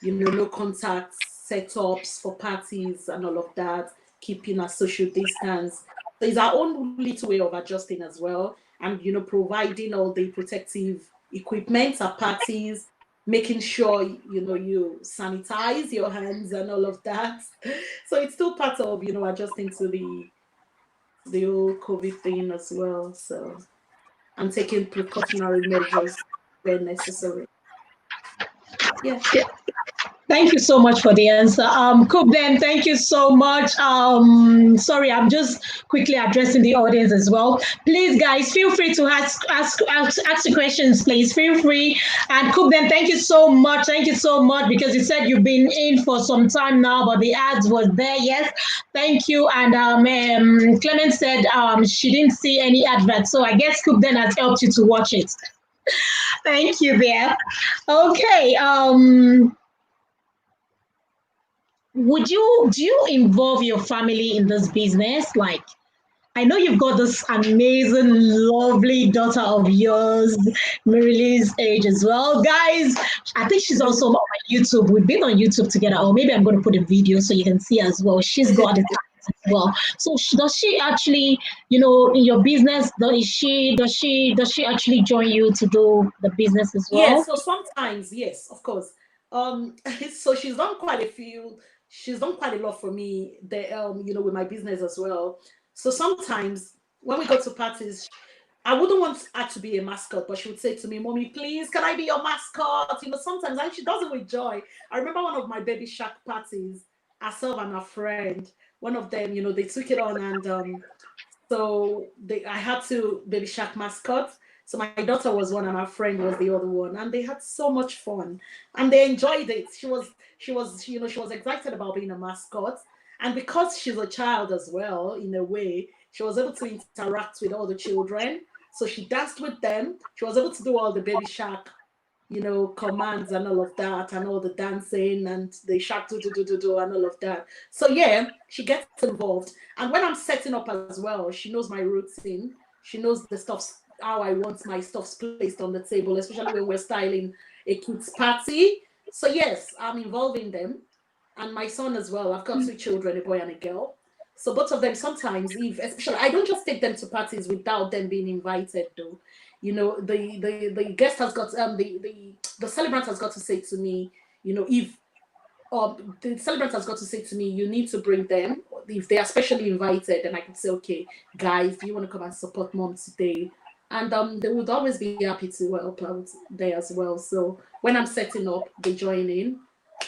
S3: no contact setups for parties and all of that, keeping a social distance. So it's our own little way of adjusting as well, and providing all the protective equipment at parties, making sure you sanitize your hands and all of that. So it's still part of adjusting to the whole COVID thing as well. So I'm taking precautionary measures where necessary. Yeah.
S1: Thank you so much for the answer. Kubden, thank you so much. Sorry, I'm just quickly addressing the audience as well. Please, guys, feel free to ask the questions, please. Feel free. And Kubden, thank you so much. Thank you so much because you said you've been in for some time now, but the ads was there. Yes, thank you. And Clement said she didn't see any adverts, so I guess Kubden has helped you to watch it. Thank you, there. Okay. Do you involve your family in this business? Like, I know you've got this amazing, lovely daughter of yours, Marily's age as well. Guys, I think she's also on my YouTube. We've been on YouTube together, or maybe I'm going to put a video so you can see as well. She's got the talent as well. So does she actually, in your business, does she actually join you to do the business as well?
S3: Yeah, so sometimes, yes, of course. So she's done quite a lot for me with my business as well. So sometimes when we go to parties, I wouldn't want her to be a mascot, but she would say to me, "Mommy, please, can I be your mascot?" Sometimes, and she does it with joy. I remember one of my baby shark parties, herself and her friend, one of them, they took it on, and so I had two baby shark mascots. So my daughter was one and my friend was the other one, and they had so much fun and they enjoyed it. She was excited about being a mascot, and because she's a child as well, in a way, she was able to interact with all the children. So she danced with them. She was able to do all the baby shark, commands and all of that, and all the dancing and the shark do and all of that. So yeah, she gets involved. And when I'm setting up as well, she knows my routine. She knows the stuff, how I want my stuffs placed on the table, especially when we're styling a kids party. So yes, I'm involving them, and my son as well. I've got two children, a boy and a girl. So both of them sometimes, if especially, I don't just take them to parties without them being invited though. The guest has got the celebrant has got to say to me, if the celebrant has got to say to me, you need to bring them. If they are specially invited, then I can say, okay, guys, do you want to come and support mom today? And they would always be happy to help out there as well. So when I'm setting up, they join in,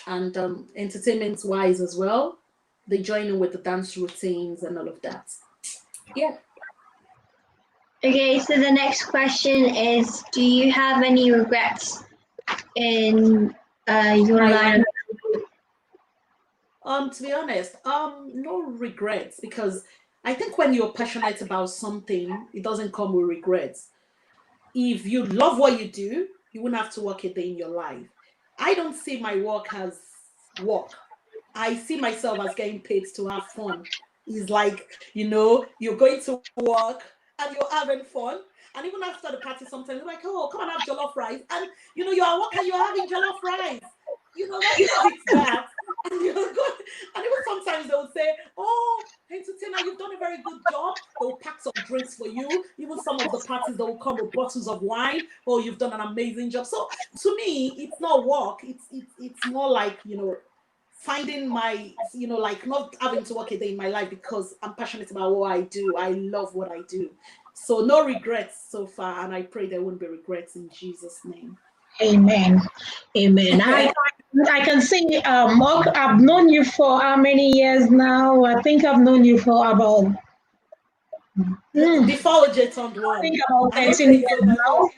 S3: and entertainment wise as well, they join in with the dance routines and all of that. Yeah.
S2: Okay, so the next question is, do you have any regrets in your line of
S3: To be honest, no regrets, because I think when you're passionate about something, it doesn't come with regrets. If you love what you do, you wouldn't have to work a day in your life. I don't see my work as work. I see myself as getting paid to have fun. It's like, you're going to work and you're having fun. And even after the party, sometimes you're like, oh, come and have jollof rice. And you're at work and you're having jollof rice. Nothing beats that. And you're good. And even sometimes they'll say, oh, entertainer, you've done a very good job. They'll pack some drinks for you. Even some of the parties, they will come with bottles of wine. Oh, you've done an amazing job. So to me, it's not work. It's more like, finding my, like not having to work a day in my life, because I'm passionate about what I do. I love what I do. So no regrets so far. And I pray there won't be regrets in Jesus' name.
S1: Amen. Amen. I can see, Mark, I've known you for how many years now? I think I've known you for about,
S3: Before OJ turned
S1: I
S3: one.
S1: think about
S3: And
S1: 13
S3: OJ is
S1: years
S3: over.
S1: now.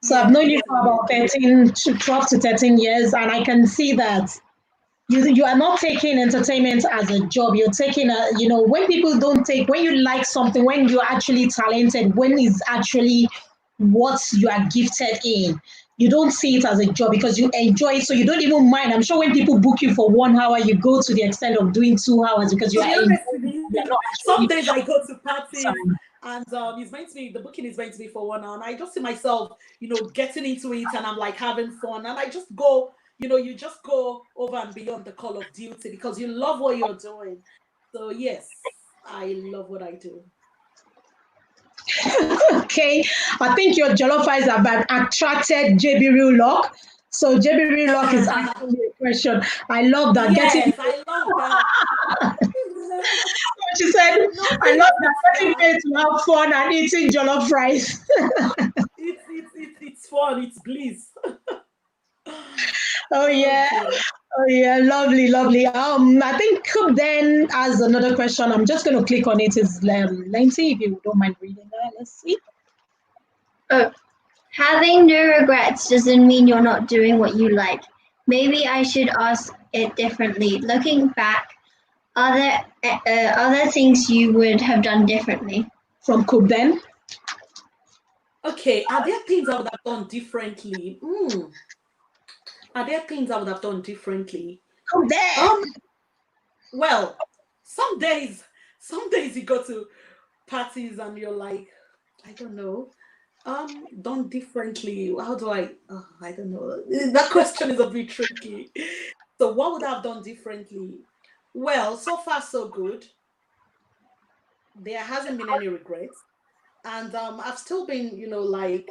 S1: So I've
S3: Yeah,
S1: known you for
S3: 13
S1: about
S3: years.
S1: 13 to 12 to 13 years, and I can see that you are not taking entertainment as a job. You're taking when people don't take, when you like something, when you're actually talented, when it's actually what you are gifted in, you don't see it as a job because you enjoy it, so you don't even mind. I'm sure when people book you for 1 hour, you go to the extent of doing 2 hours because you
S3: To
S1: are
S3: be honest with
S1: enjoying it. You are
S3: you,
S1: not
S3: some
S1: actually
S3: days I go to parties
S1: sorry.
S3: and it's meant to be, the booking is meant to be for 1 hour. And I just see myself, getting into it, and I'm like having fun. And I just go, you just go over and beyond the call of duty because you love what you're doing. So yes, I love what I do.
S1: Okay, I think your jollof rice have attracted JB Real Lock. So JB Real Lock is asking you a question. I love that. Getting
S3: Yes, I love that.
S1: she said, I
S3: Nothing
S1: love that
S3: beats
S1: getting
S3: that.
S1: paid to have fun and eating jollof rice.
S3: It's fun. It's bliss.
S1: Oh
S3: Oh
S1: yeah.
S3: dear.
S1: Oh yeah, lovely, lovely. I think Cook then has another question. I'm just going to click on it. It's lengthy. If you don't mind reading that, let's see.
S2: oh, having no regrets doesn't mean you're not doing what you like. Maybe I should ask it differently. Looking back, are there things you would have done differently?
S1: From Cook then.
S3: Okay, are there things I would have done differently? Are there things I would have done differently?
S1: Cook then.
S3: Um, well, some days, you go to parties and you're like, I don't know, done differently. How do I? I don't know. That question is a bit tricky. So, what would I have done differently? Well, so far so good. There hasn't been any regrets, and I've still been, like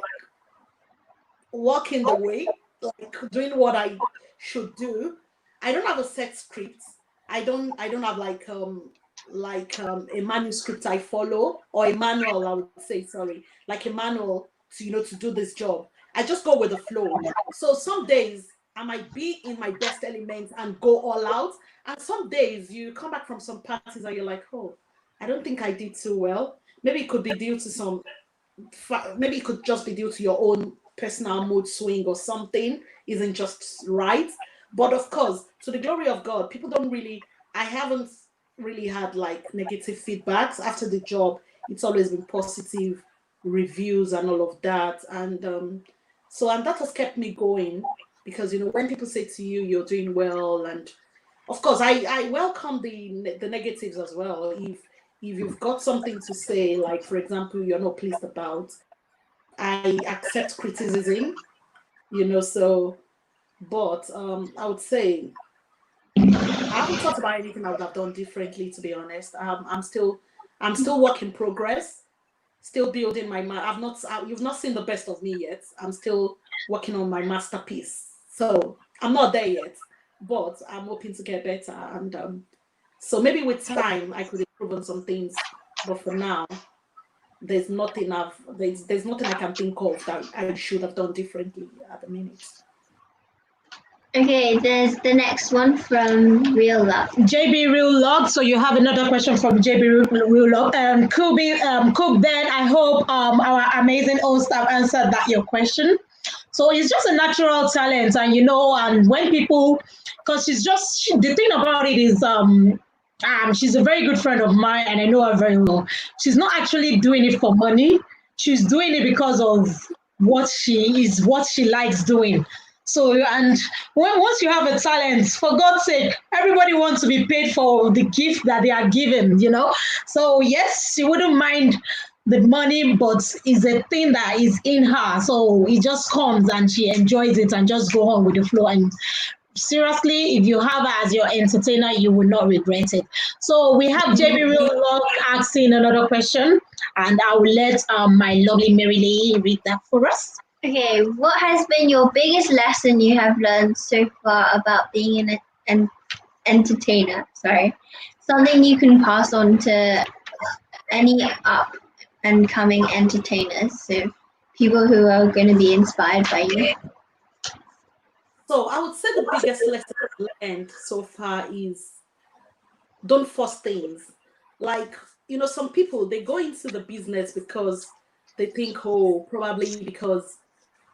S3: walking the way, like doing what I should do. I don't have a set script. I don't have like a manuscript I follow, or a manual, I would say, sorry, like a manual to to do this job. I just go with the flow. So some days I might be in my best element and go all out. And some days you come back from some parties and you're like, oh, I don't think I did too well. Maybe it could be due to maybe it could just be due to your own personal mood swing, or something isn't just right. But of course, to the glory of God, people don't really, I haven't really had like negative feedbacks after the job. It's always been positive reviews and all of that. And that has kept me going, because when people say to you you're doing well, and of course I welcome the negatives as well. If you've got something to say, like for example you're not pleased about, I accept criticism, so. But I would say I haven't thought about anything I would have done differently, to be honest. I'm still work in progress, still building my you've not seen the best of me yet. I'm still working on my masterpiece, so I'm not there yet, but I'm hoping to get better. And so maybe with time I could improve on some things, but for now there's nothing I can think of that I should have done differently at the minute.
S2: Okay, there's the next one from Real Love.
S1: JB Real Love. So you have another question from JB Real Love. Coop, then I hope our amazing host have answered that your question. So it's just a natural talent, and and when people, because the thing about it is, she's a very good friend of mine, and I know her very well. She's not actually doing it for money. She's doing it because of what she likes doing. So, and once you have a talent, for God's sake, everybody wants to be paid for the gift that they are given. So, yes, she wouldn't mind the money, but it's a thing that is in her. So it just comes and she enjoys it and just go on with the flow. And seriously, if you have her as your entertainer, you will not regret it. So we have JB Real Love asking another question, and I will let my lovely Mary Lee read that for us.
S2: Okay, what has been your biggest lesson you have learned so far about being an entertainer? Sorry, something you can pass on to any up and coming entertainers, so people who are going to be inspired by you.
S3: So I would say the biggest lesson I've learned so far is don't force things. Like, some people, they go into the business because they think, oh, probably because,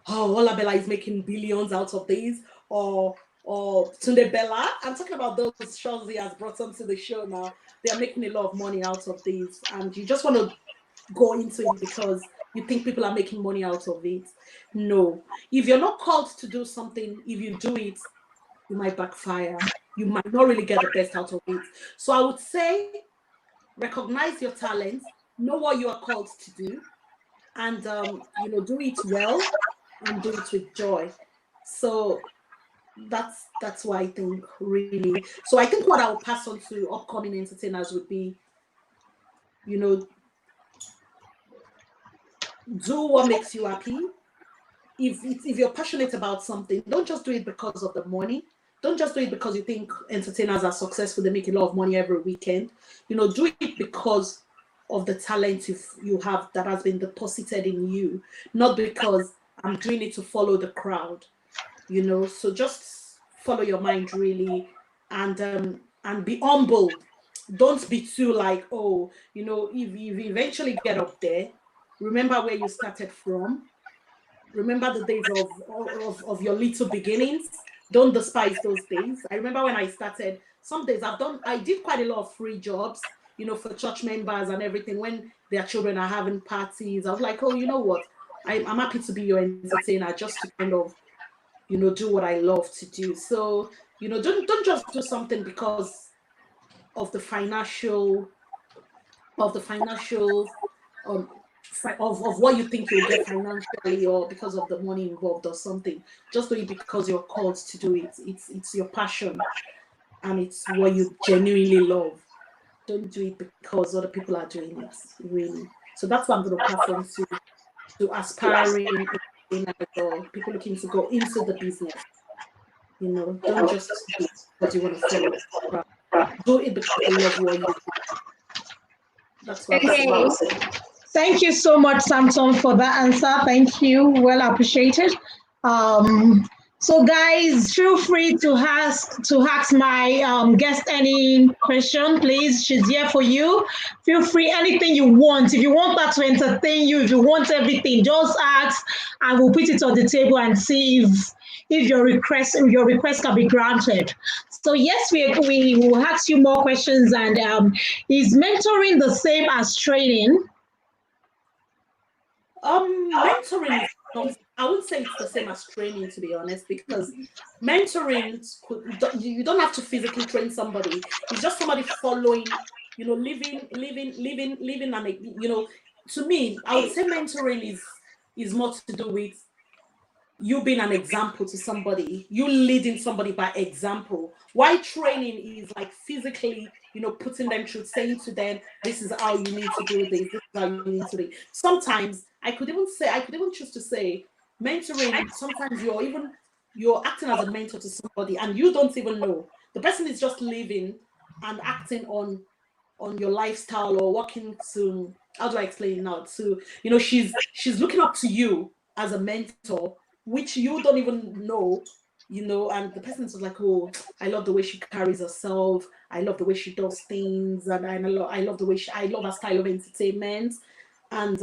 S3: oh, Olabella is making billions out of this, or Tunde Bella. I'm talking about those shows he has brought onto the show now. They are making a lot of money out of this, and you just want to go into it because you think people are making money out of it. No, if you're not called to do something, if you do it, you might backfire. You might not really get the best out of it. So I would say recognize your talents, know what you are called to do, and do it well and do it with joy. So that's why I think really. So I think what I will pass on to upcoming entertainers would be, do what makes you happy. If you're passionate about something, don't just do it because of the money. Don't just do it because you think entertainers are successful, they make a lot of money every weekend. Do it because of the talent you have that has been deposited in you, not because I'm doing it to follow the crowd. So just follow your mind really, and be humble. Don't be too like, oh, if you eventually get up there, remember where you started from. Remember the days of your little beginnings. Don't despise those days. I remember when I started, some days I did quite a lot of free jobs, for church members and everything. When their children are having parties, I was like, oh, you know what? I'm happy to be your entertainer, just to kind of, do what I love to do. So, don't just do something because of the financial, um, of what you think you'll get financially, or because of the money involved or something. Just do it because you're called to do it. It's your passion, and it's what you genuinely love. Don't do it because other people are doing it, really. So that's what I'm going to pass on to aspiring or people looking to go into the business. Don't just do it because you want to follow. Do it because you love what you do. That's what I'm saying.
S1: Thank you so much, TamTom, for that answer. Thank you. Well appreciated. So guys, feel free to ask my guest any question, please. She's here for you. Feel free, anything you want. If you want her to entertain you, if you want everything, just ask, and we'll put it on the table and see if your request can be granted. So yes, we will ask you more questions. And is mentoring the same as training?
S3: Mentoring is not, I wouldn't say it's the same as training, to be honest, because mentoring you don't have to physically train somebody. It's just somebody following, living, and to me, I would say mentoring is more to do with you being an example to somebody, you leading somebody by example. Why training is like physically, putting them through, saying to them, this is how you need to do this is how you need to do it. Sometimes I could even choose to say mentoring, sometimes you're acting as a mentor to somebody and you don't even know. The person is just living and acting on your lifestyle, or working to, how do I explain it now? To, she's looking up to you as a mentor, which you don't even know, and the person was like, oh, I love the way she carries herself. I love the way she does things, and I love the way I love her style of entertainment. And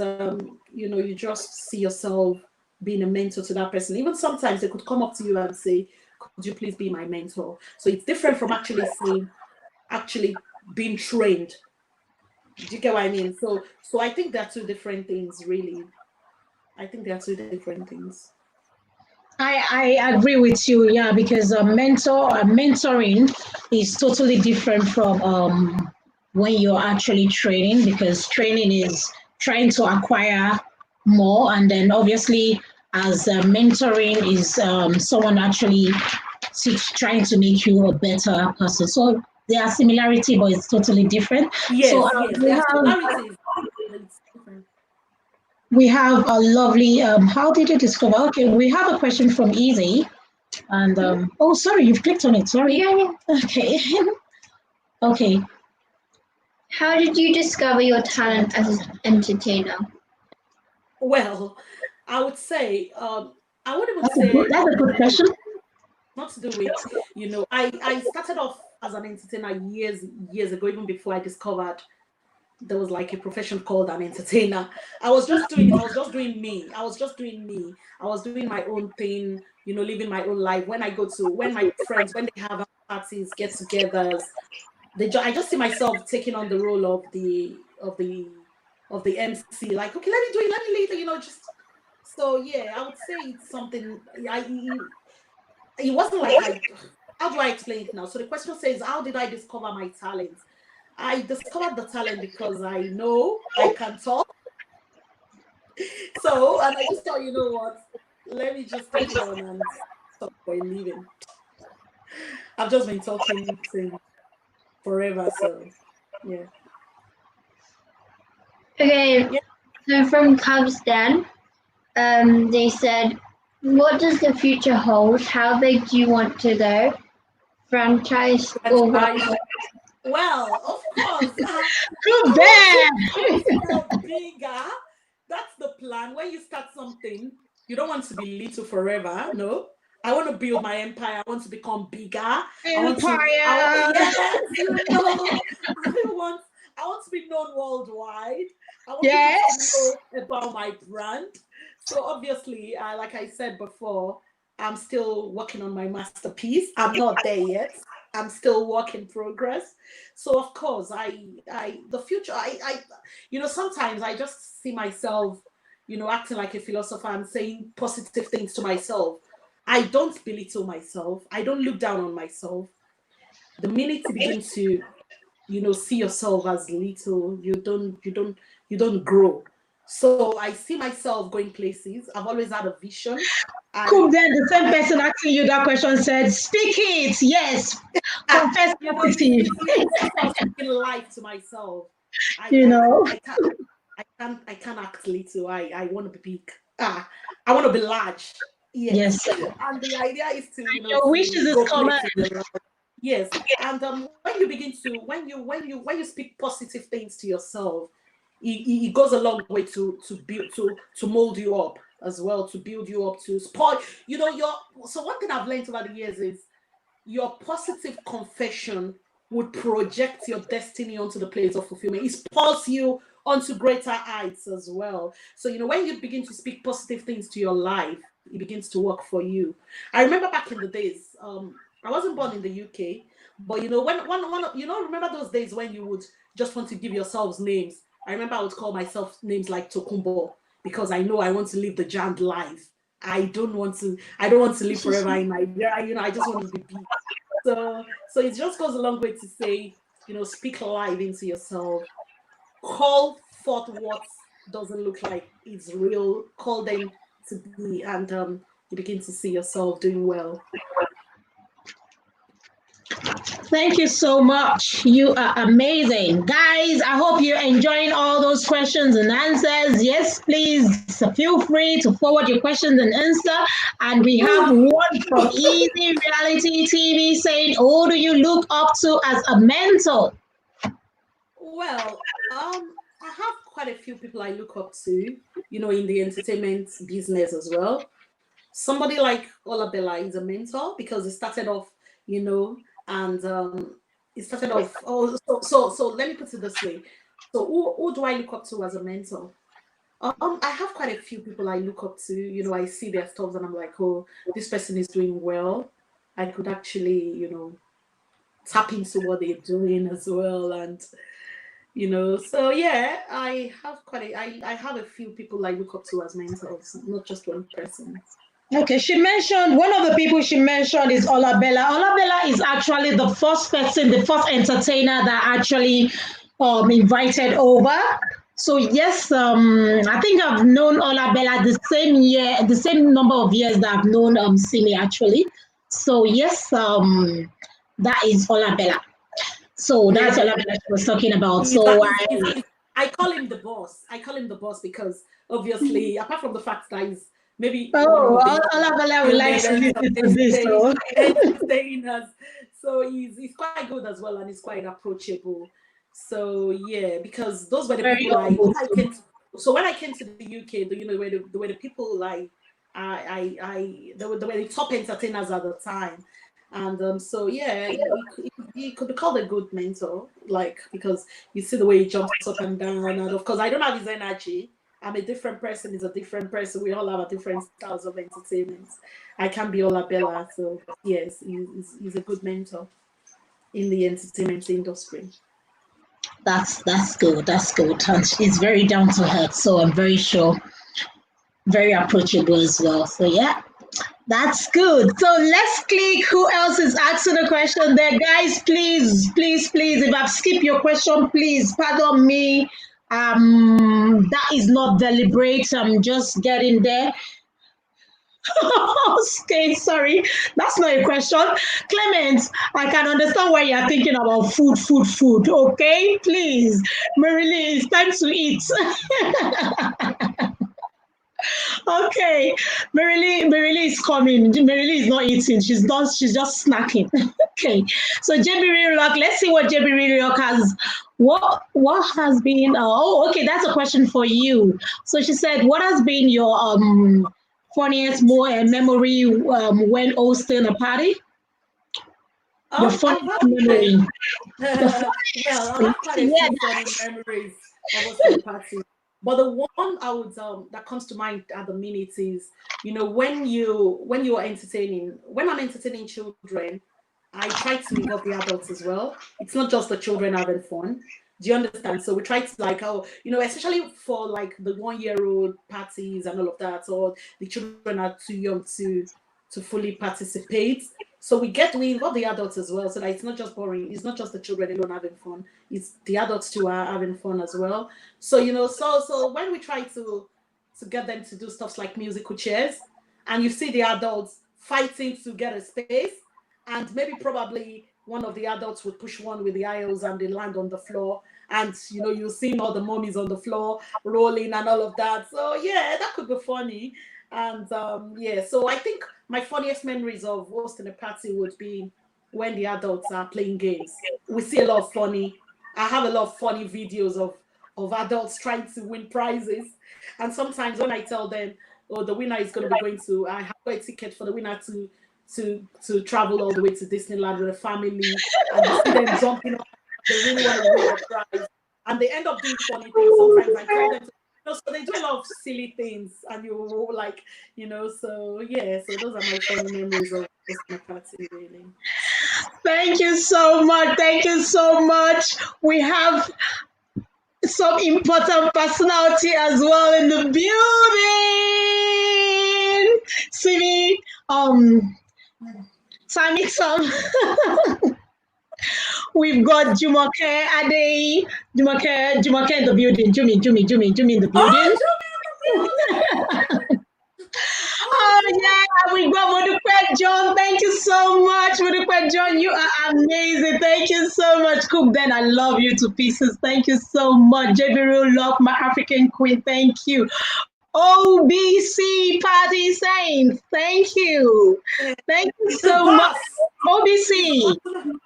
S3: you just see yourself being a mentor to that person. Even sometimes they could come up to you and say, could you please be my mentor? So it's different from actually being trained. Do you get what I mean? So I think they're two different things, really. I think they're two different things.
S1: I agree with you, yeah, because mentoring is totally different from when you're actually training, because training is trying to acquire more, and then obviously as mentoring is someone actually trying to make you a better person. So there are similarity, but it's totally different. So
S3: Yes, yes, there are similarities. It's different.
S1: we have a lovely. How did you discover? Okay, we have a question from Easy. And oh, sorry, you've clicked on it. Sorry.
S2: Yeah.
S1: Okay. Okay.
S2: How did you discover your talent as an entertainer?
S3: Well, I would say I would even
S1: That's
S3: say
S1: a good question.
S3: not to do with I started off as an entertainer years ago, even before I discovered there was like a profession called an entertainer. I was just doing it. I was just doing me. I was just doing me. I was doing my own thing, living my own life. When my friends, when they have parties, get-togethers, I just see myself taking on the role of the MC. Like, okay, let me do it. Let me lead. Just so yeah. I would say it's something. It wasn't like I. How do I explain it now? So the question says, how did I discover my talent? I discovered the talent because I know I can talk. So, and I just thought, you know what? Let me just take it on and talk for a living. I've just been talking since forever. So, yeah.
S2: Okay,
S3: Yeah.
S2: so from Cubs Den, they said, what does the future hold? How big do you want to go? Franchise or
S3: Franchise. Well, of course.
S1: Too
S3: I
S1: bad.
S3: want to go bigger. That's the plan. When you start something, you don't want to be little forever. No. I want to build my empire. I want to become bigger.
S1: Empire.
S3: Yes, I want to be known worldwide. I want people to
S1: Yes.
S3: know about my brand. So obviously, like I said before, I'm still working on my masterpiece. I'm not there yet. I'm still work in progress. So of course, the future, sometimes I just see myself, acting like a philosopher and saying positive things to myself. I don't belittle myself. I don't look down on myself. The minute you begin to, see yourself as little, you don't grow. So I see myself going places. I've always had a vision.
S1: Cool.
S3: And
S1: Then the same person asking you that question said, "Speak it." Yes. Confess positive.
S3: it's just about speaking life to myself. I,
S1: You
S3: I,
S1: know.
S3: I can't, I can't act little. I want to be big. I want to be large. Yes.
S1: Yes.
S3: And the idea is to,
S1: Your wishes
S3: to
S1: is
S3: go
S1: common.
S3: places in life. Yes. And when you begin to, when you speak positive things to yourself, it goes a long way to build to mold you up as well, to build you up, to spoil, your. So one thing I've learned over the years is your positive confession would project your destiny onto the place of fulfillment. It spurs you onto greater heights as well. So, when you begin to speak positive things to your life, it begins to work for you. I remember back in the days, I wasn't born in the UK, but remember those days when you would just want to give yourselves names. I remember I would call myself names like Tokumbo because I know I want to live the Jand life. I don't want to live forever in Nigeria. I just want to be big. So it just goes a long way to say, speak life into yourself. Call forth what doesn't look like it's real. Call them to be, and you begin to see yourself doing well.
S1: Thank you so much. You are amazing. Guys, I hope you're enjoying all those questions and answers. Yes, please feel free to forward your questions and answer. And we have one from Easy Reality TV saying, who do you look up to as a mentor?
S3: Well, I have quite a few people I look up to, in the entertainment business as well. somebody like Olabella is a mentor because it started off, and it started off. Oh, so let me put it this way. So who do I look up to as a mentor? I have quite a few people I look up to. I see their stuff and I'm like, oh, this person is doing well. I could actually, tap into what they're doing as well. And, so yeah, I have a few people I look up to as mentors, not just one person.
S1: Okay, she mentioned one of the people she mentioned is Olabella. Olabella is actually the first person, the first entertainer that actually invited over. So yes, I think I've known Olabella the same year, the same number of years that I've known Simi actually. So yes, that is Olabella. So that's
S3: Yeah,
S1: Olabella she was talking about.
S3: he's,
S1: So
S3: I call him the boss. I call him the boss because obviously, apart from the fact that he's maybe one
S1: oh,
S3: of the
S1: Olabella would like to
S3: youngest
S1: listen to this. So
S3: entertainers. So he's quite good as well, and he's quite approachable. So yeah, because those were the
S1: very
S3: people
S1: humble.
S3: I came to. So when I came to the UK, the way the people they were the top entertainers at the time. And so yeah, he could be called a good mentor, like because you see the way he jumps up and down, and of course I don't have his energy. I'm a different person. He's a different person. We all have a different styles of entertainment. I can't be Olabella, so yes, he's a good mentor in the entertainment industry.
S1: That's good. That's good. And she's very down to earth, so I'm very sure very approachable as well. So yeah, that's good. So let's click who else is asking the question there. Guys, please, please, please, if I've skipped your question, please pardon me. That is not deliberate. I'm just getting there. Okay, sorry, that's not a question. Clement, I can understand why you're thinking about food, food, food. Okay, please. Marily, it's time to eat. Okay, Marily is coming. Marily is not eating. She's just snacking. Okay, so JB Rock. Let's see what JB Rock has. What has been? Oh, okay, that's a question for you. So she said, what has been your funniest memory when hosting a party? Your
S3: I've
S1: funniest
S3: had quite,
S1: memory. The
S3: well, I
S1: funniest.
S3: have quite a
S1: Yeah,
S3: few funny memories of hosting a party. But the one I would that comes to mind at the minute is, when you're entertaining, when I'm entertaining children, I try to involve the adults as well. It's not just the children having fun. Do you understand? So we try to like, oh, especially for like the 1 year old parties and all of that, or the children are too young to fully participate. So we involve the adults as well, so that it's not just boring. It's not just the children alone having fun. It's the adults too are having fun as well. So so when we try to get them to do stuff like musical chairs, and you see the adults fighting to get a space, and maybe probably one of the adults would push one with the aisles and they land on the floor, and you're seeing all the mummies on the floor rolling and all of that. So yeah, that could be funny. And yeah, so I think my funniest memories of hosting a party would be when the adults are playing games. We see a lot of funny. I have a lot of funny videos of adults trying to win prizes, and sometimes when I tell them, "Oh, the winner is going to be going to," I have got a ticket for the winner to travel all the way to Disneyland with a family, and you see them jumping up, they really want to win the prize, and they end up doing funny things. Sometimes I tell them so they do a lot of silly things, and you like, so yeah, so those are my funny memories of my party, really.
S1: thank you so much. Thank you so much. We have some important personality as well in the building. Simi, TamTom. We've got Jumoke Ade, Jumoke in the building. Jumi in the building.
S3: Oh,
S1: Oh yeah, we got Modupe John. Thank you so much, Modupe John. You are amazing. Thank you so much, Cook. Then I love you to pieces. Thank you so much, JB Love, my African queen. Thank you. OBC Party Saints. Thank you. Thank you
S3: the
S1: so much,
S3: boss. He's the
S1: OBC.
S3: boss.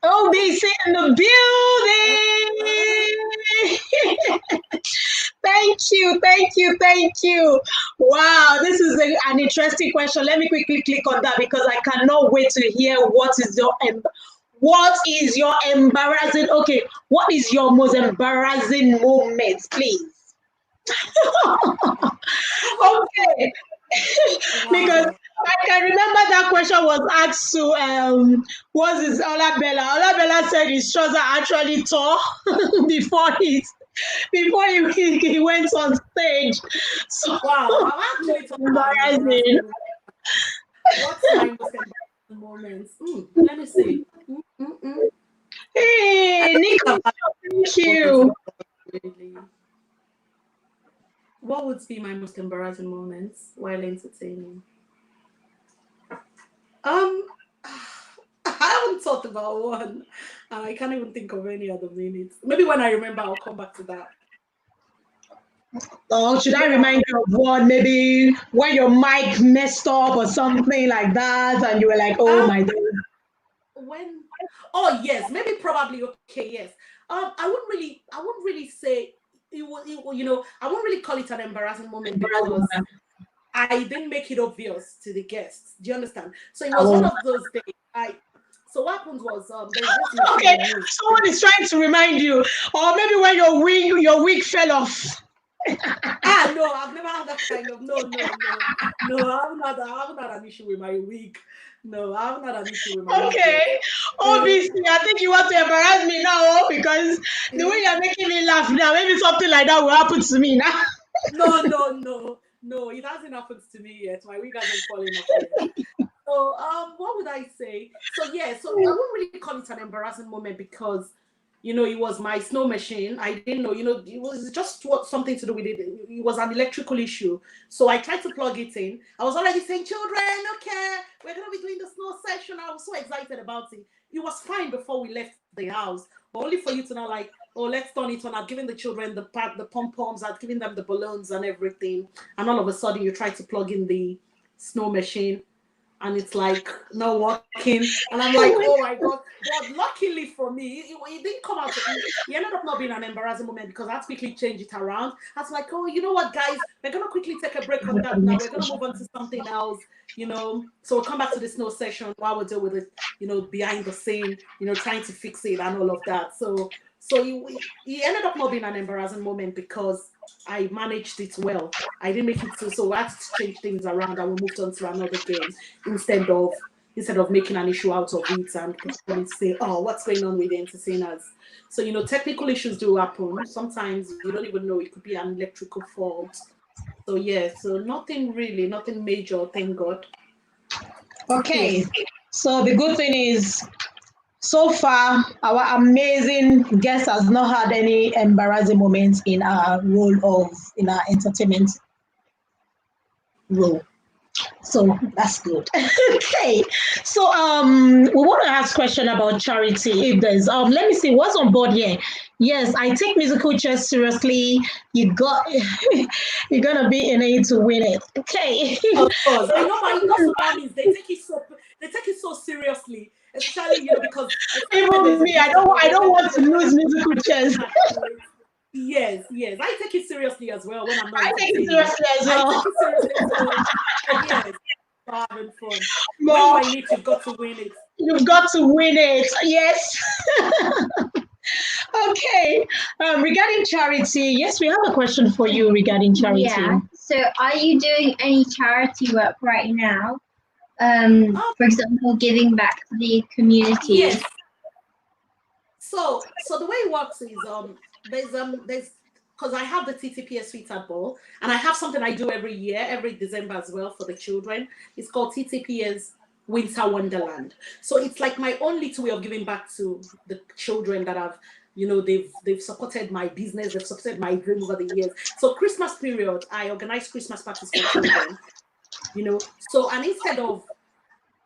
S1: OBC in the building. Thank you, thank you, thank you. Wow, this is an interesting question. Let me quickly click on that because I cannot wait to hear what is your embarrassing, okay, what is your most embarrassing moment, please? Okay. Because
S3: Wow.
S1: I can remember that question was asked to was his Olabella. Olabella said his shoulders are actually tall before he went on stage. So
S3: Wow. I'm actually talking about an embarrassing
S1: embarrassing.
S3: moment. What's my most embarrassing moment? Let me see. I
S1: Hey,
S3: don't think
S1: Nico,
S3: I've had
S1: thank
S3: moments
S1: you.
S3: really. What would be my most embarrassing moments while entertaining? Um, I haven't thought about one, and I can't even think of any other minutes. Maybe when I remember, I'll come back to that.
S1: Or should I
S3: Yeah.
S1: remind you of one? Maybe when your mic messed up or something like that, and you were like, "Oh
S3: Um.
S1: my God."
S3: When. Oh yes. Maybe. Probably. Okay. Yes. I wouldn't really say I wouldn't really call it an embarrassing moment because I didn't make it obvious to the guests. Do you understand? So it was one of those days. I. So what happened was there's this machine
S1: Okay,
S3: we use.
S1: someone is trying to remind you, or maybe when your wig fell off.
S3: No, I've never had that kind of no. I haven't had an issue with my wig. No, I haven't had an issue with my wig yet.
S1: Okay,
S3: Uh,
S1: obviously, I think you want to embarrass me now because the way you're making me laugh now, maybe something like that will happen to me now.
S3: no. It hasn't happened to me yet. My wig hasn't fallen off yet. So what would I say? So yeah, so I wouldn't really call it an embarrassing moment because it was my snow machine. I didn't know, it was just something to do with it. It was an electrical issue. So I tried to plug it in. I was already saying, children, okay, we're gonna be doing the snow session. I was so excited about it. It was fine before we left the house, but only for you to know, like, oh, let's turn it on. I've given the children the pom poms. I've given them the balloons and everything. And all of a sudden, you try to plug in the snow machine and it's like not working. And I'm like, oh my God. But luckily for me, it didn't come out. It ended up not being an embarrassing moment because I had to quickly change it around. I was like, oh, you know what, guys? We're going to quickly take a break on that now. We're going to move on to something else. So we'll come back to the snow session while we deal with it, behind the scene, trying to fix it and all of that. So it ended up not being an embarrassing moment because I managed it well. I didn't make it so I had to change things around and we moved on to another game instead of making an issue out of it and people wanting to say, oh, what's going on with the entertainers? So, technical issues do happen. Sometimes you don't even know it could be an electrical fault. So yeah, so nothing major, thank God.
S1: Okay,
S3: Yes.
S1: so the good thing is, so far, our amazing guest has not had any embarrassing moments in our entertainment role. So that's good. Okay. So we want to ask question about charity. If there's let me see what's on board here. Yes, I take musical chairs seriously. You got you're gonna be in it to win it. Okay.
S3: Of course, I know, but that means they take it so seriously, especially because there's
S1: Even
S3: a
S1: me, I
S3: gift
S1: don't
S3: award.
S1: I don't want to
S3: They're gonna
S1: lose musical chairs.
S3: attach to it. Yes, I take it seriously as well when I'm not
S1: I take it
S3: entertaining.
S1: seriously as
S3: I
S1: well.
S3: take it seriously too. But yes, for having fun. When you
S1: But
S3: are in it, you've got to win it.
S1: you've got to win it. Yes. Okay. Regarding charity, yes, we have a question for you regarding charity.
S2: Yeah. So, are you doing any charity work right now?
S3: Um,
S2: For example, giving back to the community.
S3: yes. So the way it works is there's because I have the TTPS Sweetheart Ball and I have something I do every year, every December as well for the children. It's called TTPS Winter Wonderland. So it's like my only way of giving back to the children that have they've supported my business, they've supported my dream over the years. So Christmas period, I organize Christmas parties for children. So and instead of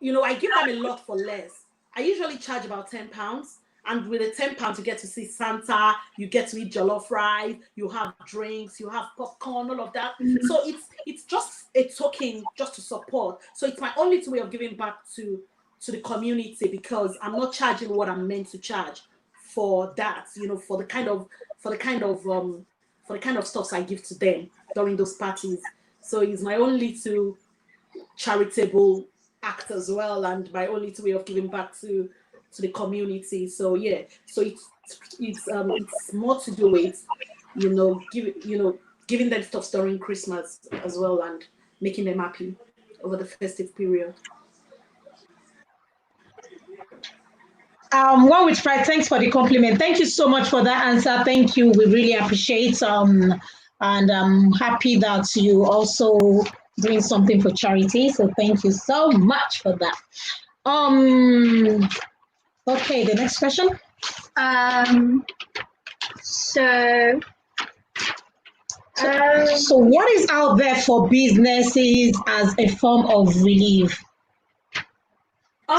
S3: I give them a lot for less. I usually charge about £10. And with the £10, you get to see Santa, you get to eat jollof rice, you have drinks, you have popcorn, all of that.
S2: Mhm.
S3: So it's just a token just to support. So it's my only way of giving back to to the community, because I'm not charging what I'm meant to charge for that, for the kind of stuffs I give to them during those parties. So it's my own little charitable act as well, and my own little way of giving back to the community. So yeah, so it's more to do with giving them stuff during Christmas as well, and making them happy over the festive period.
S1: One with pride. Thanks for the compliment. Thank you so much for that answer. Thank you. We really appreciate. And I'm happy that you also doing something for charity. So thank you so much for that. Okay, the next question.
S2: So
S1: So what is out there for businesses as a form of relief?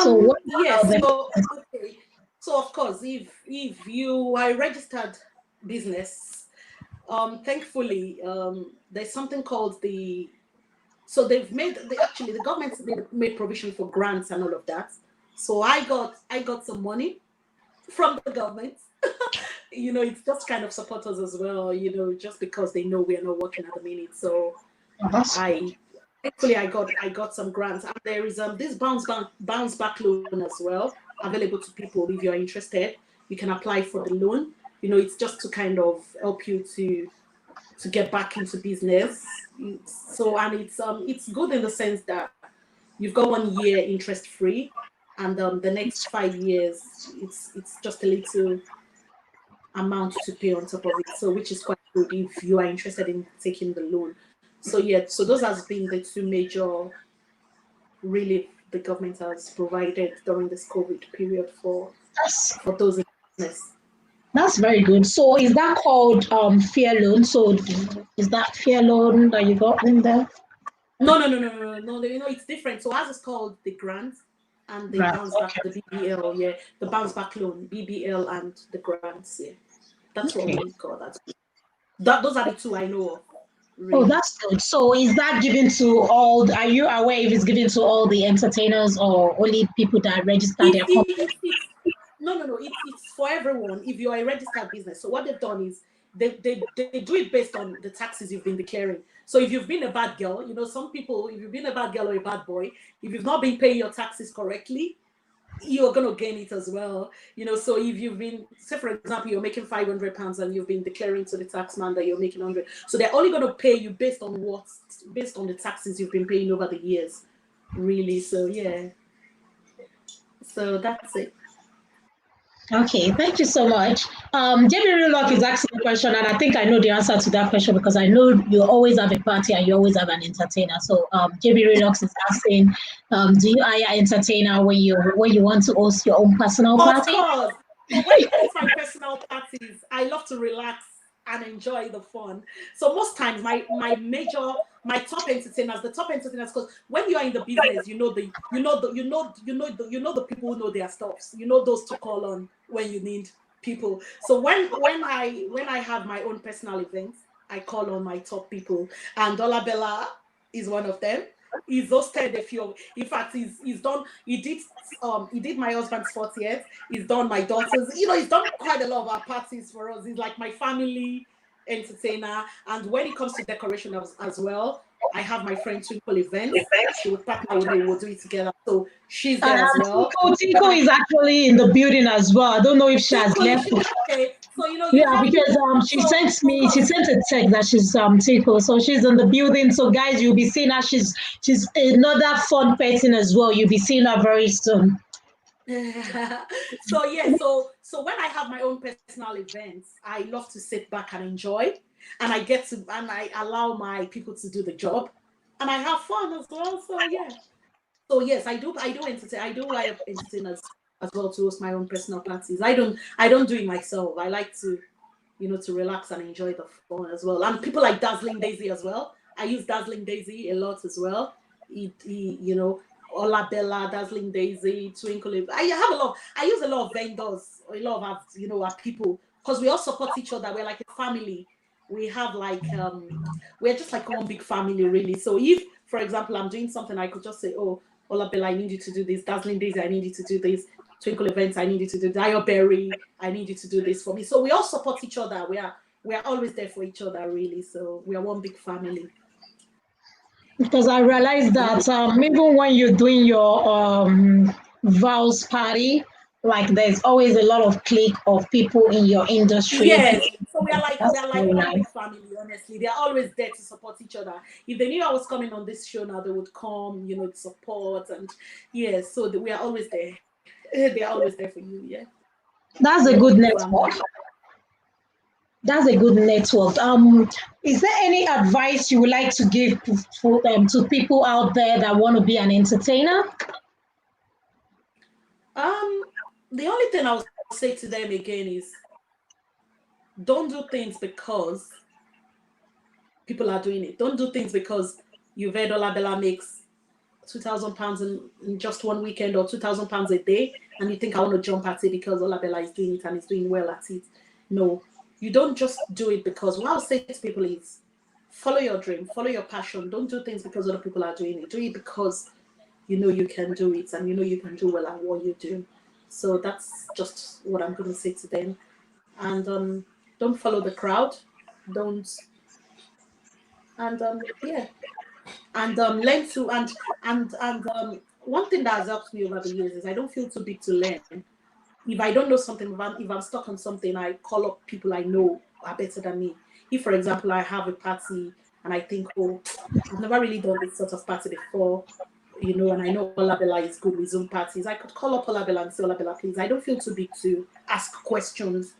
S1: So what is
S3: Yes.
S1: out there?
S3: So okay. So of course, if you are a registered business, thankfully, there's something called the. So actually the government made provision for grants and all of that. So I got some money from the government. It's just kind of support us as well. Just because they know we are not working at the minute. So I actually I got some grants, and there is this bounce back loan as well available to people. If you're interested, you can apply for the loan. It's just to kind of help you to get back into business. And it's good in the sense that you've got 1 year interest free, and the next 5 years it's just a little amount to pay on top of it. So which is quite good if you are interested in taking the loan. So yeah, so those has been the two major relief the government has provided during this COVID period for those in business.
S1: That's very good. So is that called fair loan? So is that fair loan that you got in there?
S3: No. It's different. So ours is called the grant and the
S1: Right.
S3: bounce back, the BBL, yeah, the bounce back loan, BBL and the grants, yeah. That's what
S1: Okay.
S3: we call that. Those are the two I know of.
S1: Oh,
S3: Really.
S1: that's good. So is that given to all? Are you aware if it's given to all the entertainers or only people that register their company?
S3: No. It's for everyone. If you are a registered business, so what they've done is they do it based on the taxes you've been declaring. So if you've been a bad girl, some people, if you've been a bad girl or a bad boy, if you've not been paying your taxes correctly, you're gonna gain it as well. So if you've been, say for example, you're making £500 and you've been declaring to the tax man that you're making 100, so they're only gonna pay you based on the taxes you've been paying over the years, really. So yeah. So that's it.
S1: Okay, thank you so much. Jamie Relock is asking a question, and I think I know the answer to that question because I know you always have a party and you always have an entertainer. So Jamie Relock is asking, do you hire entertainer when you want to host your own personal
S3: Of
S1: party?
S3: course. So when it's my personal parties, I love to relax and enjoy the fun. So most times my top entertainers, because when you are in the business, the people who know their stuffs. You know those to call on when you need people. So when I have my own personal events, I call on my top people, and Dollar Bella is one of them. He's hosted a few. In fact, he's done. He did my husband's 40th. He's done my daughter's. He's done quite a lot of our parties for us. He's like my family entertainer. And when it comes to decoration as well, I have my friend Twinkle Events. She will partner with me. We'll do it together. So she's there as well.
S1: Tiko is actually in the building as well. I don't know if she has left.
S3: Okay. So
S1: Yeah, because she sent a text that she's Tiko, so she's in the building. So guys, you'll be seeing her. She's another fun person as well. You'll be seeing her very soon.
S3: So yeah, so when I have my own personal events, I love to sit back and enjoy, and I allow my people to do the job, and I have fun as well. So yeah. So yes, I do entertain. I do hire entertainers as well to host my own personal parties. I don't do it myself. I like to, to relax and enjoy the fun as well. And people like Dazzling Daisy as well. I use Dazzling Daisy a lot as well. Ola Bella, Dazzling Daisy, Twinkle. I use a lot of vendors, a lot of our people, because we all support each other. We're like a family. We have we're just like one big family, really. So if, for example, I'm doing something, I could just say, oh, Olabella, I need you to do this. Dazzling Days, I need you to do this. Twinkle Events, I need you to do. Dialberry, I need you to do this for me. So we all support each other. We are always there for each other, really. So we are one big family.
S1: Because I realized that even when you're doing your vows party, like there's always a lot of clique of people in your industry.
S3: Yes. So we
S1: That's
S3: are like
S1: very
S3: one
S1: nice.
S3: big family, honestly. They're always there to support each other. If they knew I was coming on this show now, they would come, to support and yes, so we are always there. They're always there for you, yeah.
S1: That's a
S3: We're one
S1: good
S3: big family.
S1: network. That's a good network. Is there any advice you would like to give to people out there that want to be an entertainer?
S3: The only thing I'll say to them again is don't do things because people are doing it. Don't do things because you've heard Olabella makes £2,000 in just one weekend or £2,000 a day, and you think I want to jump at it because Olabella is doing it and is doing well at it. No, you don't just do it because what I'll say to people is follow your dream, follow your passion. Don't do things because other people are doing it. Do it because you know you can do it and you know you can do well at what you do. So that's just what I'm going to say to them. And don't follow the crowd. Don't and yeah, and learn to and one thing that has helped me over the years is I don't feel too big to learn. If I don't know something, if I'm stuck on something, I call up people I know are better than me. If, for example, I have a party and I think, oh, I've never really done this sort of party before, and I know Olabella is good with Zoom parties, I could call up Olabella and say, Olabella, please, I don't feel too big to ask questions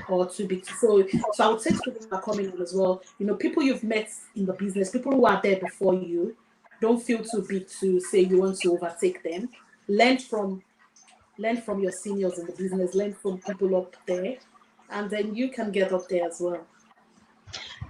S3: or too big to. So I would say to people who are coming on as well, people you've met in the business, people who are there before you, don't feel too big to say you want to overtake them. Learn from your seniors in the business, learn from people up there, and then you can get up there as well.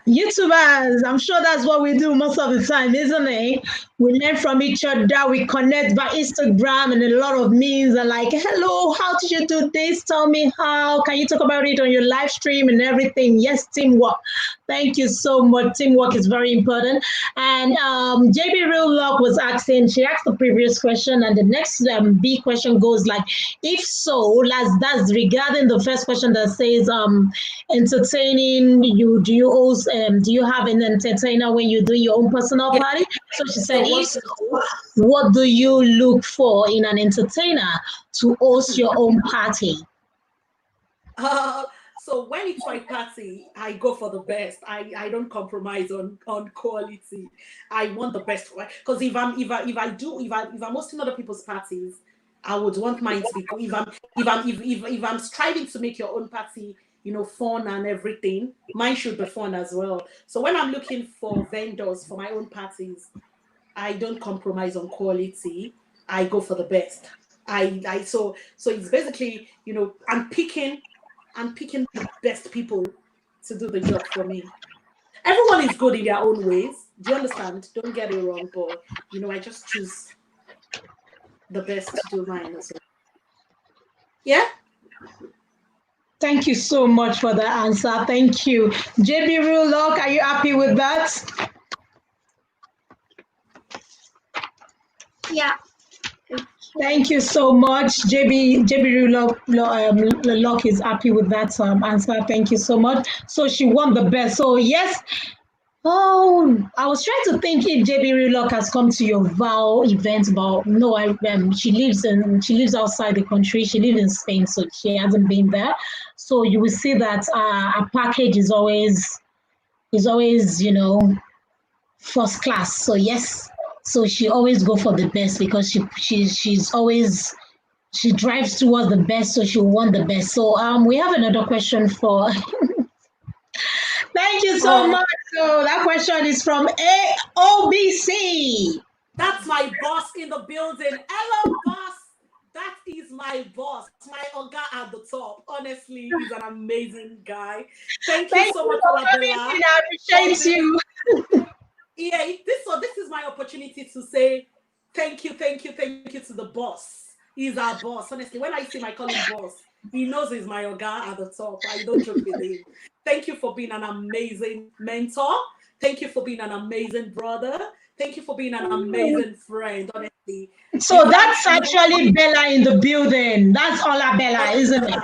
S1: YouTubers, I'm sure that's what we do most of the time, isn't it? We learn from each other, we connect by Instagram and a lot of memes are like, hello, how did you do this? Tell me how. Can you talk about it on your live stream and everything? Yes, teamwork. Thank you so much. Teamwork is very important. And JB Real Love was asking, she asked the previous question, and the next B question goes like, if so, that's regarding the first question that says, entertaining you, do you have an entertainer when you do your own personal
S3: Yeah.
S1: party? So she said,
S3: So
S1: if so, what do you look for in an entertainer to host your own party?
S3: So when it's my party, I go for the best. I don't compromise on quality. I want the best because if I'm hosting other people's parties, I would want mine to be good. If I'm striving to make your own party, fun and everything, mine should be fun as well. So when I'm looking for vendors for my own parties, I don't compromise on quality. I go for the best. So it's basically, I'm picking the best people to do the job for me. Everyone is good in their own ways. Do you understand? Don't get it wrong, but I just choose the best to do mine as well. Yeah.
S1: Thank you so much for the answer. Thank you. JB Real Lock, are you happy with that?
S2: Yeah.
S1: Thank you so much. JB Lock is happy with that answer. Thank you so much. So she won the best. So yes. Oh, I was trying to think if JB Relock has come to your vow event, but no, she lives outside the country. She lives in Spain, so she hasn't been there. So you will see that a package is always first class. So yes, so she always go for the best because she's always she drives towards the best, so she want the best. So we have another question for. Thank you so much. So that question is from AOBC.
S3: That's my boss in the building. Hello, boss. That is my boss, my Oga at the top. Honestly, he's an amazing guy. Thank you
S1: Thank
S3: so
S1: you
S3: much,
S1: for coming
S3: Olabella.
S1: in. I appreciate you.
S3: Yeah, this is my opportunity to say thank you to the boss. He's our boss. Honestly, when I see my call him boss, he knows he's my Oga at the top. I don't joke with him. Thank you for being an amazing mentor. Thank you for being an amazing brother. Thank you for being an amazing friend, honestly.
S1: So that's actually Bella in the building. That's Ola Bella, isn't it?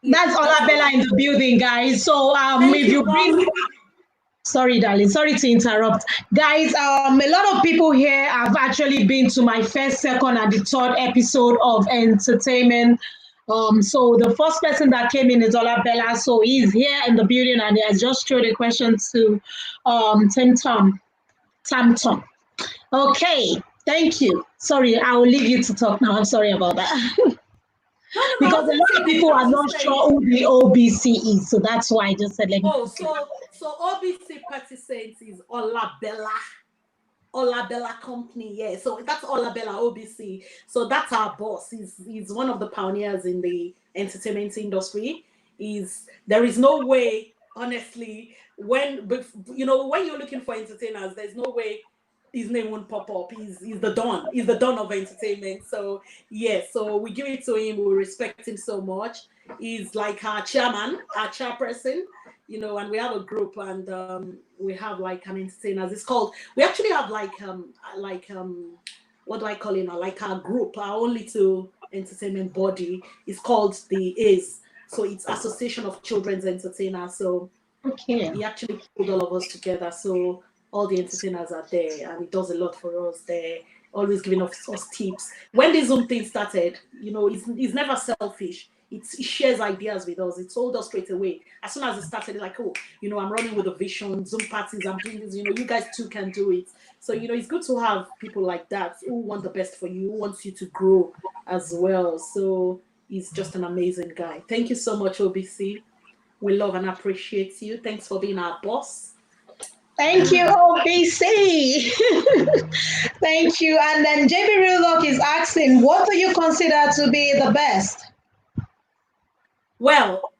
S1: That's Ola Bella in the building, guys. So
S3: Thank
S1: if
S3: you,
S1: you've
S3: boss.
S1: been sorry, darling. Sorry to interrupt. Guys, a lot of people here have actually been to my first, second, and the third episode of entertainment. So the first person that came in is Ola Bella. So he's here in the building and he has just thrown a question to TamTom. TamTom. Okay, thank you. Sorry, I will leave you to talk now. I'm sorry about that.
S3: No, no, no. I
S1: Because a
S3: wasn't
S1: lot of
S3: saying anything.
S1: people
S3: I
S1: are
S3: was
S1: not
S3: just saying.
S1: sure who the OBC is. So that's why I just said let me.
S3: Oh, so OBC participants is Ola Bella Company, yeah. So that's Ola Bella OBC. So that's our boss. He's one of the pioneers in the entertainment industry. There is no way, honestly, when you're looking for entertainers, there's no way his name won't pop up. He's the Don. He's the Don of entertainment. So yeah, so we give it to him. We respect him so much. He's like our chairman, our chairperson, and we have a group and we have like an entertainers. It's called. We actually have what do I call it now? Like our group, our only two entertainment body is called the ACE. So it's Association of Children's Entertainers. So
S1: Okay.
S3: he actually pulled all of us together. So all the entertainers are there and he does a lot for us there, always giving us tips. When the Zoom thing started, he's never selfish. He shares ideas with us. He told us straight away. As soon as it started, it's like, oh, I'm running with a vision, Zoom parties, I'm doing this, you guys too can do it. So, it's good to have people like that who want the best for you, who wants you to grow as well. So he's just an amazing guy. Thank you so much, OBC. We love and appreciate you. Thanks for being our boss.
S1: Thank you, OBC. Thank you. And then JB Real is asking, what do you consider to be the best?
S3: Well,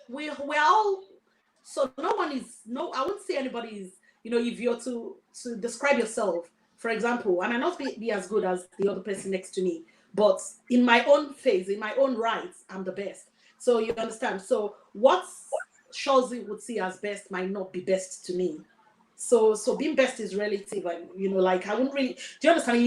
S3: we're all, so I wouldn't say anybody is, if you're to describe yourself, for example, I might not be as good as the other person next to me, but in my own phase, in my own rights, I'm the best. So you understand. So what Shozi would see as best might not be best to me. So being best is relative, and like I wouldn't really. Do you understand?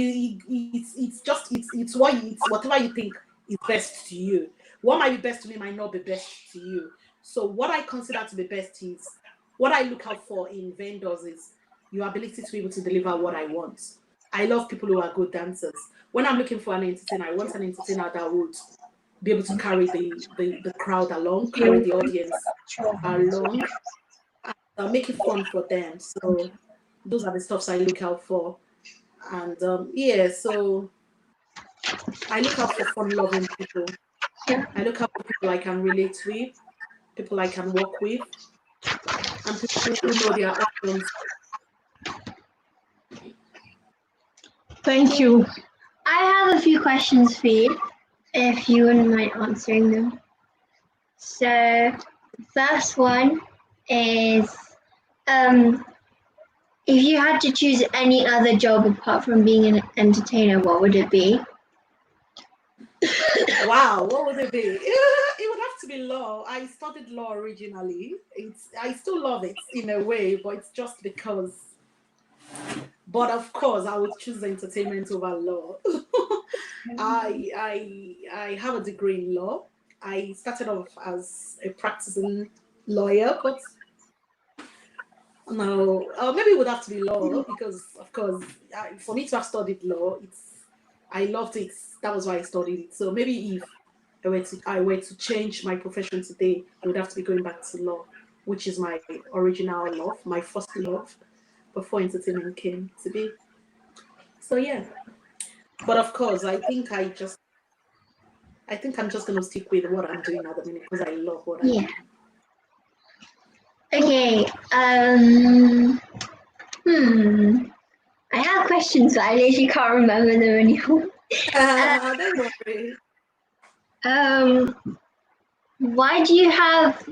S3: It's whatever you think is best to you. What might be best to me might not be best to you. So what I consider to be best is what I look out for in vendors is your ability to be able to deliver what I want. I love people who are good dancers. When I'm looking for an entertainer, I want an entertainer that would be able to carry the crowd along, carry the audience along, and make it fun for them. So those are the stuffs I look out for. And so I look out for fun-loving people. I look out for people I can relate with, people I can work with, and people who know their options.
S1: Thank you.
S2: I have a few questions for you, if you wouldn't mind answering them. So, the first one is, if you had to choose any other job apart from being an entertainer, what would it be?
S3: Wow, what would it be? It would have to be law. I studied law originally. I still love it in a way, but it's just because. But of course, I would choose entertainment over law. I have a degree in law. I started off as a practicing lawyer, but no, maybe it would have to be law because, of course, for me to have studied law, I loved it. That was why I studied it. So maybe if I were to change my profession today, I would have to be going back to law, which is my original love, my first love, before entertainment came to be. So yeah. But of course, I think I'm just gonna stick with what I'm doing at the minute because I love what I do.
S2: Okay. I have questions, but I literally can't remember them anymore.
S3: Don't worry.
S2: Why do you have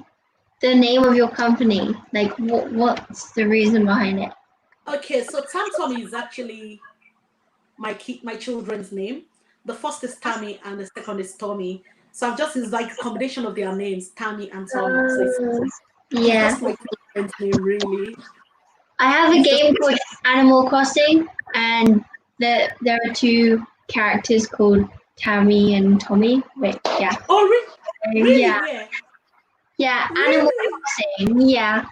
S2: the name of your company? Like, what's the reason behind it?
S3: Okay, so TamTom is actually my children's name. The first is Tammy and the second is Tommy. So it's like a combination of their names, Tammy and Tommy. So it's
S2: Yeah.
S3: just my children's name, really.
S2: I have a game called Animal Crossing, and there are two characters called Tammy and Tommy. Wait, yeah.
S3: Oh, really?
S2: Yeah,
S3: Where?
S2: yeah, Animal
S3: Really?
S2: Crossing. Yeah.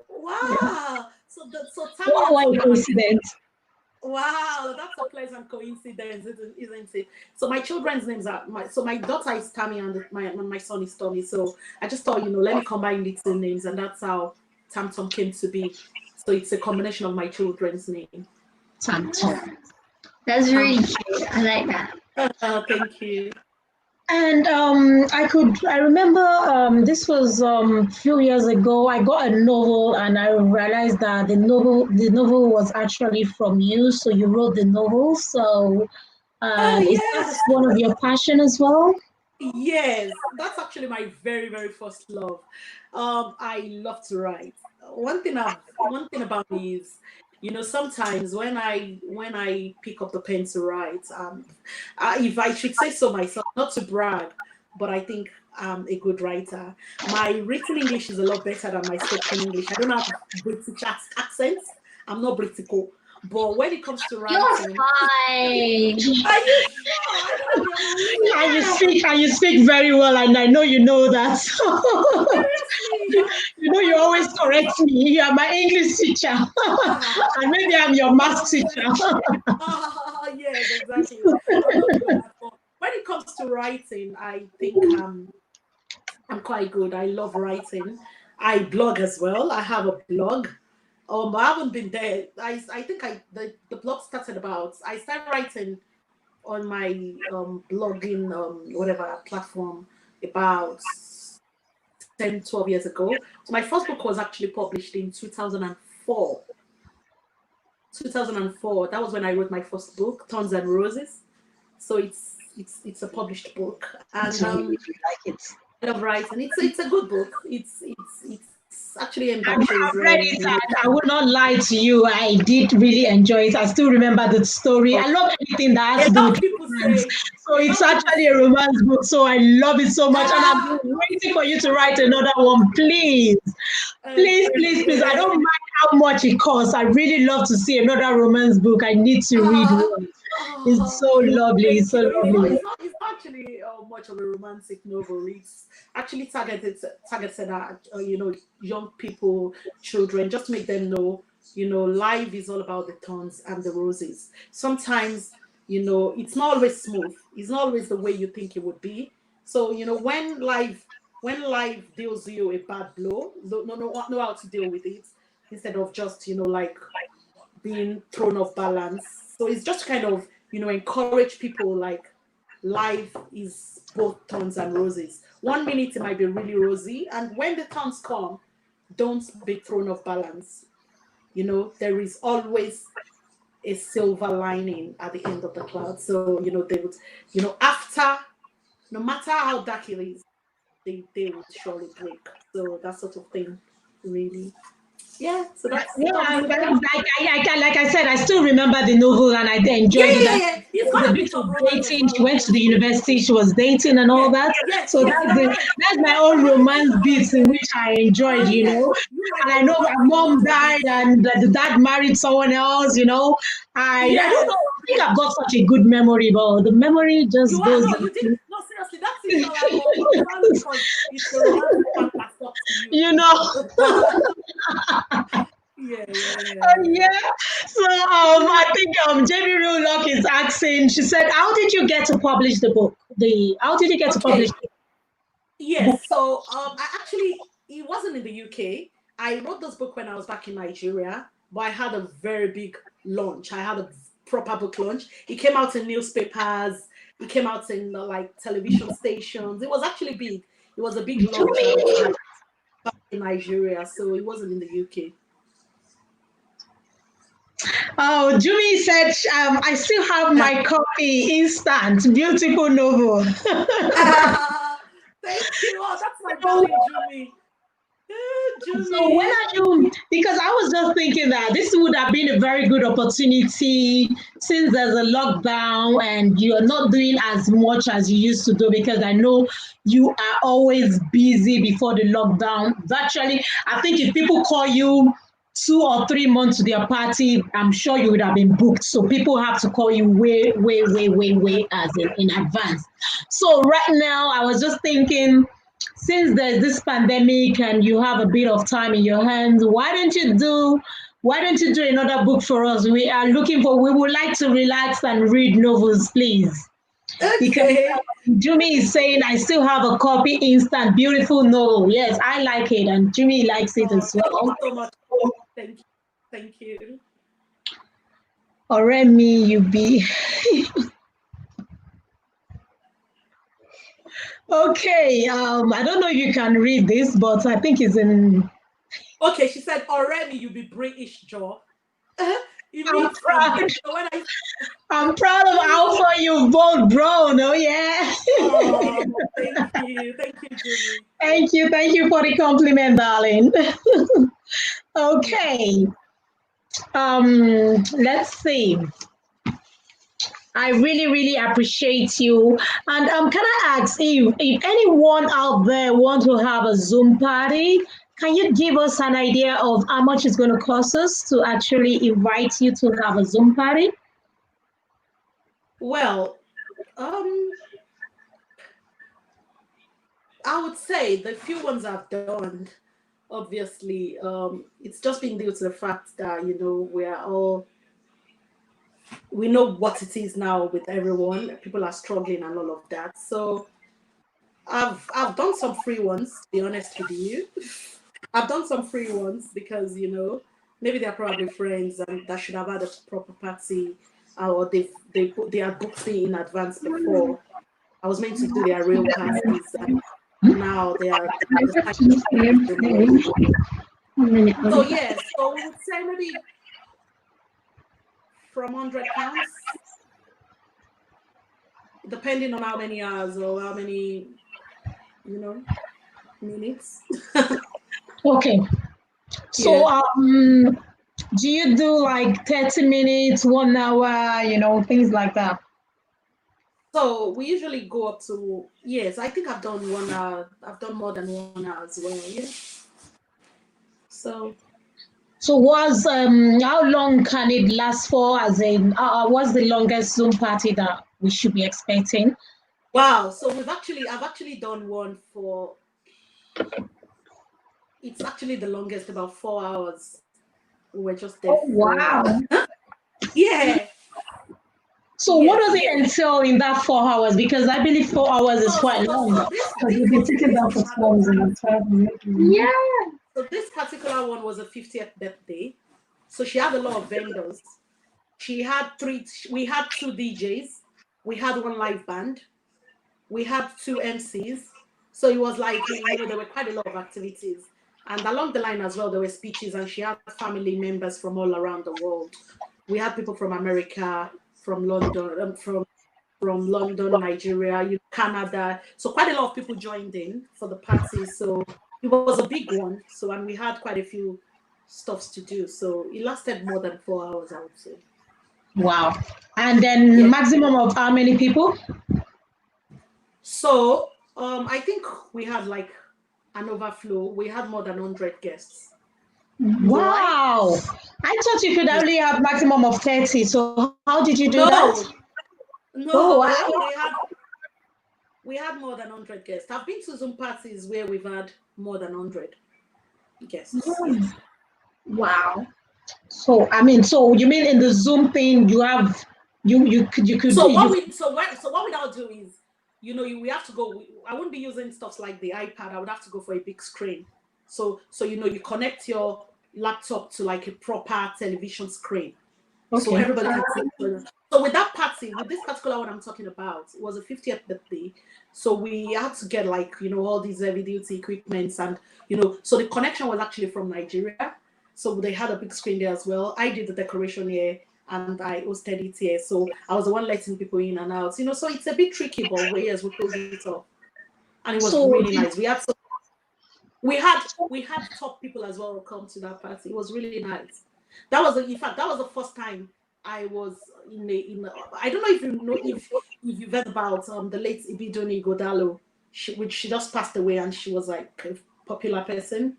S3: Wow. So Tammy and
S1: What a
S3: Tommy are.
S1: coincidence.
S3: Wow, that's a pleasant coincidence, isn't it? So my children's names are my daughter is Tammy and my son is Tommy. So I just thought, let me combine these two names, and that's how TamTom came to be. So it's a combination of my children's name.
S1: TamTom.
S2: That's really cute. I like that.
S3: Thank you.
S1: And I remember this was a few years ago. I got a novel, and I realized that the novel was actually from you. So you wrote the novel. So is that
S3: Yes.
S1: one of your passion as well?
S3: Yes, that's actually my very, very first love. I love to write. One thing about me is, sometimes when I pick up the pen to write, if I should say so myself, not to brag, but I think I'm a good writer. My written English is a lot better than my spoken English. I don't have British accent. I'm not Britico. But when it comes to
S2: You're
S3: writing,
S2: fine.
S3: are you sure? I don't know
S1: And
S3: if
S1: you
S3: you're
S1: speak and you speak very well, and I know you know that.
S3: seriously.
S1: You
S3: I'm
S1: always
S3: not
S1: correct me. You are my English teacher, and maybe I'm your math teacher.
S3: yes, exactly. I'm not good at all. When it comes to writing, I think I'm quite good. I love writing. I blog as well. I have a blog. I haven't been there. I think the blog started about. I started writing on my blogging whatever platform about 10, 12 years ago. So my first book was actually published in 2004. 2004. That was when I wrote my first book, Thorns and Roses. So it's a published book, and
S1: So I really like it.
S3: I love writing. It's a good book. It's actually aimed at
S1: I've read
S3: children.
S1: it, and I will not lie to you. I did really enjoy it. I still remember the story. I love anything that has
S3: A
S1: to do
S3: lot
S1: with
S3: of people
S1: romance.
S3: say.
S1: So
S3: A
S1: it's
S3: lot of people
S1: actually a
S3: say.
S1: romance book. So I love it so much, and I'm
S3: Ah,
S1: waiting for you to write another one, please. Please, please, please. I don't
S3: okay.
S1: mind how much it costs. I really love to see another romance book. I need to read
S3: Ah,
S1: one. It's
S3: ah,
S1: so lovely. It's
S3: thank
S1: so
S3: you.
S1: lovely.
S3: It's not actually much of a romantic novel. It's actually targeted at young people, children, just to make them know life is all about the thorns and the roses. Sometimes it's not always smooth. It's not always the way you think it would be. So when life deals you a bad blow, know how to deal with it instead of just like being thrown off balance. So it's just kind of, encourage people like life is both thorns and roses. One minute it might be really rosy, and when the thorns come, don't be thrown off balance. There is always a silver lining at the end of the cloud. So, they would, after, no matter how dark it is, they would surely break. So that sort of thing, really. Yeah, so
S1: Yeah,
S3: that was it.
S1: like I said, I still remember the novel, and I
S3: Yeah,
S1: enjoyed
S3: yeah,
S1: it.
S3: yeah,
S1: And
S3: yeah.
S1: it
S3: It's
S1: was a
S3: got a
S1: bit
S3: bit
S1: of
S3: of romance as
S1: dating.
S3: well,
S1: She went to the
S3: obviously.
S1: university, she was dating and all
S3: Yes,
S1: that.
S3: yes,
S1: So
S3: yes, you're right.
S1: that's my own romance bits in which I enjoyed,
S3: Yes, you
S1: And
S3: like
S1: I
S3: the
S1: know my
S3: romantic
S1: mom
S3: part of it.
S1: died and the dad married someone else. I don't
S3: Yes,
S1: know. I think
S3: yes.
S1: I've got such a good memory, but the memory
S3: You
S1: just
S3: are
S1: goes
S3: no, you did no seriously. That is all I want. Probably because it's the romantic part that stuck to you.
S1: you know.
S3: Yeah, yeah,
S1: Oh,
S3: yeah.
S1: yeah. So I think JB Real Luck is asking. She said, "How did you get to publish the book? How did you get to publish
S3: Okay.
S1: the book?"
S3: Yes. So I actually it wasn't in the UK. I wrote this book when I was back in Nigeria, but I had a very big launch. I had a proper book launch. It came out in newspapers. It came out in like television stations. It was actually big. It was a big launch at the time in Nigeria, so it wasn't in the UK.
S1: Oh, Jumi said, "I still have my copy, instant, beautiful novel."
S3: Thank you. Oh, that's my
S1: So
S3: darling Jumi.
S1: So when
S3: Jumi.
S1: are you? Because I was just thinking that this would have been a very good opportunity since there's a lockdown and you're not doing as much as you used to do. Because I know you are always busy before the lockdown. Virtually, I think if people call you 2 or 3 months to their party, I'm sure you would have been booked. So people have to call you way as in advance. So right now, I was just thinking, since there's this pandemic and you have a bit of time in your hands, why don't you do another book for us? We would like to relax and read novels, please. Because
S3: Okay.
S1: Jimmy is saying I still have a copy instant, beautiful novel. Yes, I like it, and Jimmy likes it
S3: Oh,
S1: as
S3: thank you
S1: well.
S3: so much. Thank you. Thank you.
S1: Oremi, you be okay. I don't know if you can read this, but I think it's in.
S3: Okay, she said already you be British, Joe. It
S1: I'm
S3: means
S1: proud.
S3: so when I
S1: I'm proud of how far you've both grown. Oh yeah.
S3: oh thank you, Jimmy.
S1: Thank you for the compliment, darling.
S3: Yeah.
S1: Okay. Let's see. I really appreciate you. And can I ask if anyone out there want to have a Zoom party, can you give us an idea of how much it's going to cost us to actually invite you to have a Zoom party?
S3: Well, um, I would say the few ones I've done, obviously, it's just been due to the fact that we know what it is now with everyone. People are struggling and all of that. So I've done some free ones, to be honest with you. I've done some free ones because maybe they're probably friends and that should have had a proper party, or they had booked me in advance before. I was meant to do their real parties, and now they are deciding to do this Zoom one. So yes, so we would say maybe from £100, depending on how many hours or how many you know minutes.
S1: Okay. So
S3: Yeah.
S1: do you do like 30 minutes, 1 hour, things like that?
S3: So we usually go up to, yes, I think I've done 1 hour. I've done more than 1 hour as well. Yeah. So
S1: So how long can it last for? As in, what's the longest Zoom party that we should be expecting?
S3: wow. So I've actually done one for. It's actually the longest, about 4 hours. We were just there
S1: Oh
S3: for.
S1: wow!
S3: Yeah.
S1: So what
S3: Yes.
S1: does it entail in that 4 hours? Because I believe 4 hours is
S3: So
S1: quite
S3: so
S1: long.
S3: so
S1: Because you've been sitting down for
S3: we had
S1: 4 hours and 12 Yeah.
S3: so this particular one was a 50th birthday. So she had a lot of vendors. She had three. We had two DJs. We had one live band. We had two MCs. So it was like, there were quite a lot of activities. And along the line as well, there were speeches, and she had family members from all around the world. We had people from America, from London, from London, Nigeria, Canada. So quite a lot of people joined in for the party. So it was a big one. So, and we had quite a few stuffs to do. So it lasted more than 4 hours, I would say.
S1: Wow. And then
S3: Yeah.
S1: maximum of how many people?
S3: So I think we had like an overflow. We had more than 100 guests.
S1: Wow. I thought you could
S3: Yeah.
S1: only have maximum of 30. So how did you do that?
S3: No,
S1: Oh,
S3: no,
S1: wow.
S3: we had more than 100 guests. I've been to Zoom parties where we've had more than 100 guests. Yeah.
S1: Wow. So you mean in the Zoom thing you have you could
S3: So what
S1: you
S3: we now do is, we have to go. I wouldn't be using stuff like the iPad. I would have to go for a big screen. So you connect your laptop to like a proper television screen, so
S1: okay.
S3: everybody can see each other. So with that party, with this particular one I'm talking about, it was a 50th birthday. So we had to get like, all these heavy duty equipments, and so the connection was actually from Nigeria. So they had a big screen there as well. I did the decoration here and I hosted it here. So I was the one letting people in and out. So it's a bit tricky, but yes, we pulled it off. And it was
S1: So
S3: really nice. We had top people as well come to that party. It was really nice. In fact, that was the first time I was I don't know if you've heard about the late Ibidoni Godalo, which she just passed away, and she was like a popular person.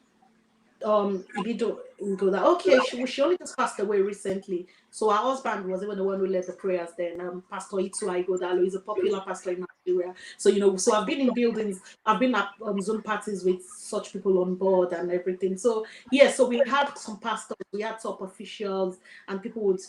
S3: Ibido go that okay, she only just passed away recently. So our husband was even the one who led the prayers then. Pastor Itu Igodalo is a popular pastor in Nigeria. So so I've been in buildings, I've been at Zoom parties with such people on board and everything. So yeah, so we had some pastors, we had top officials, and people would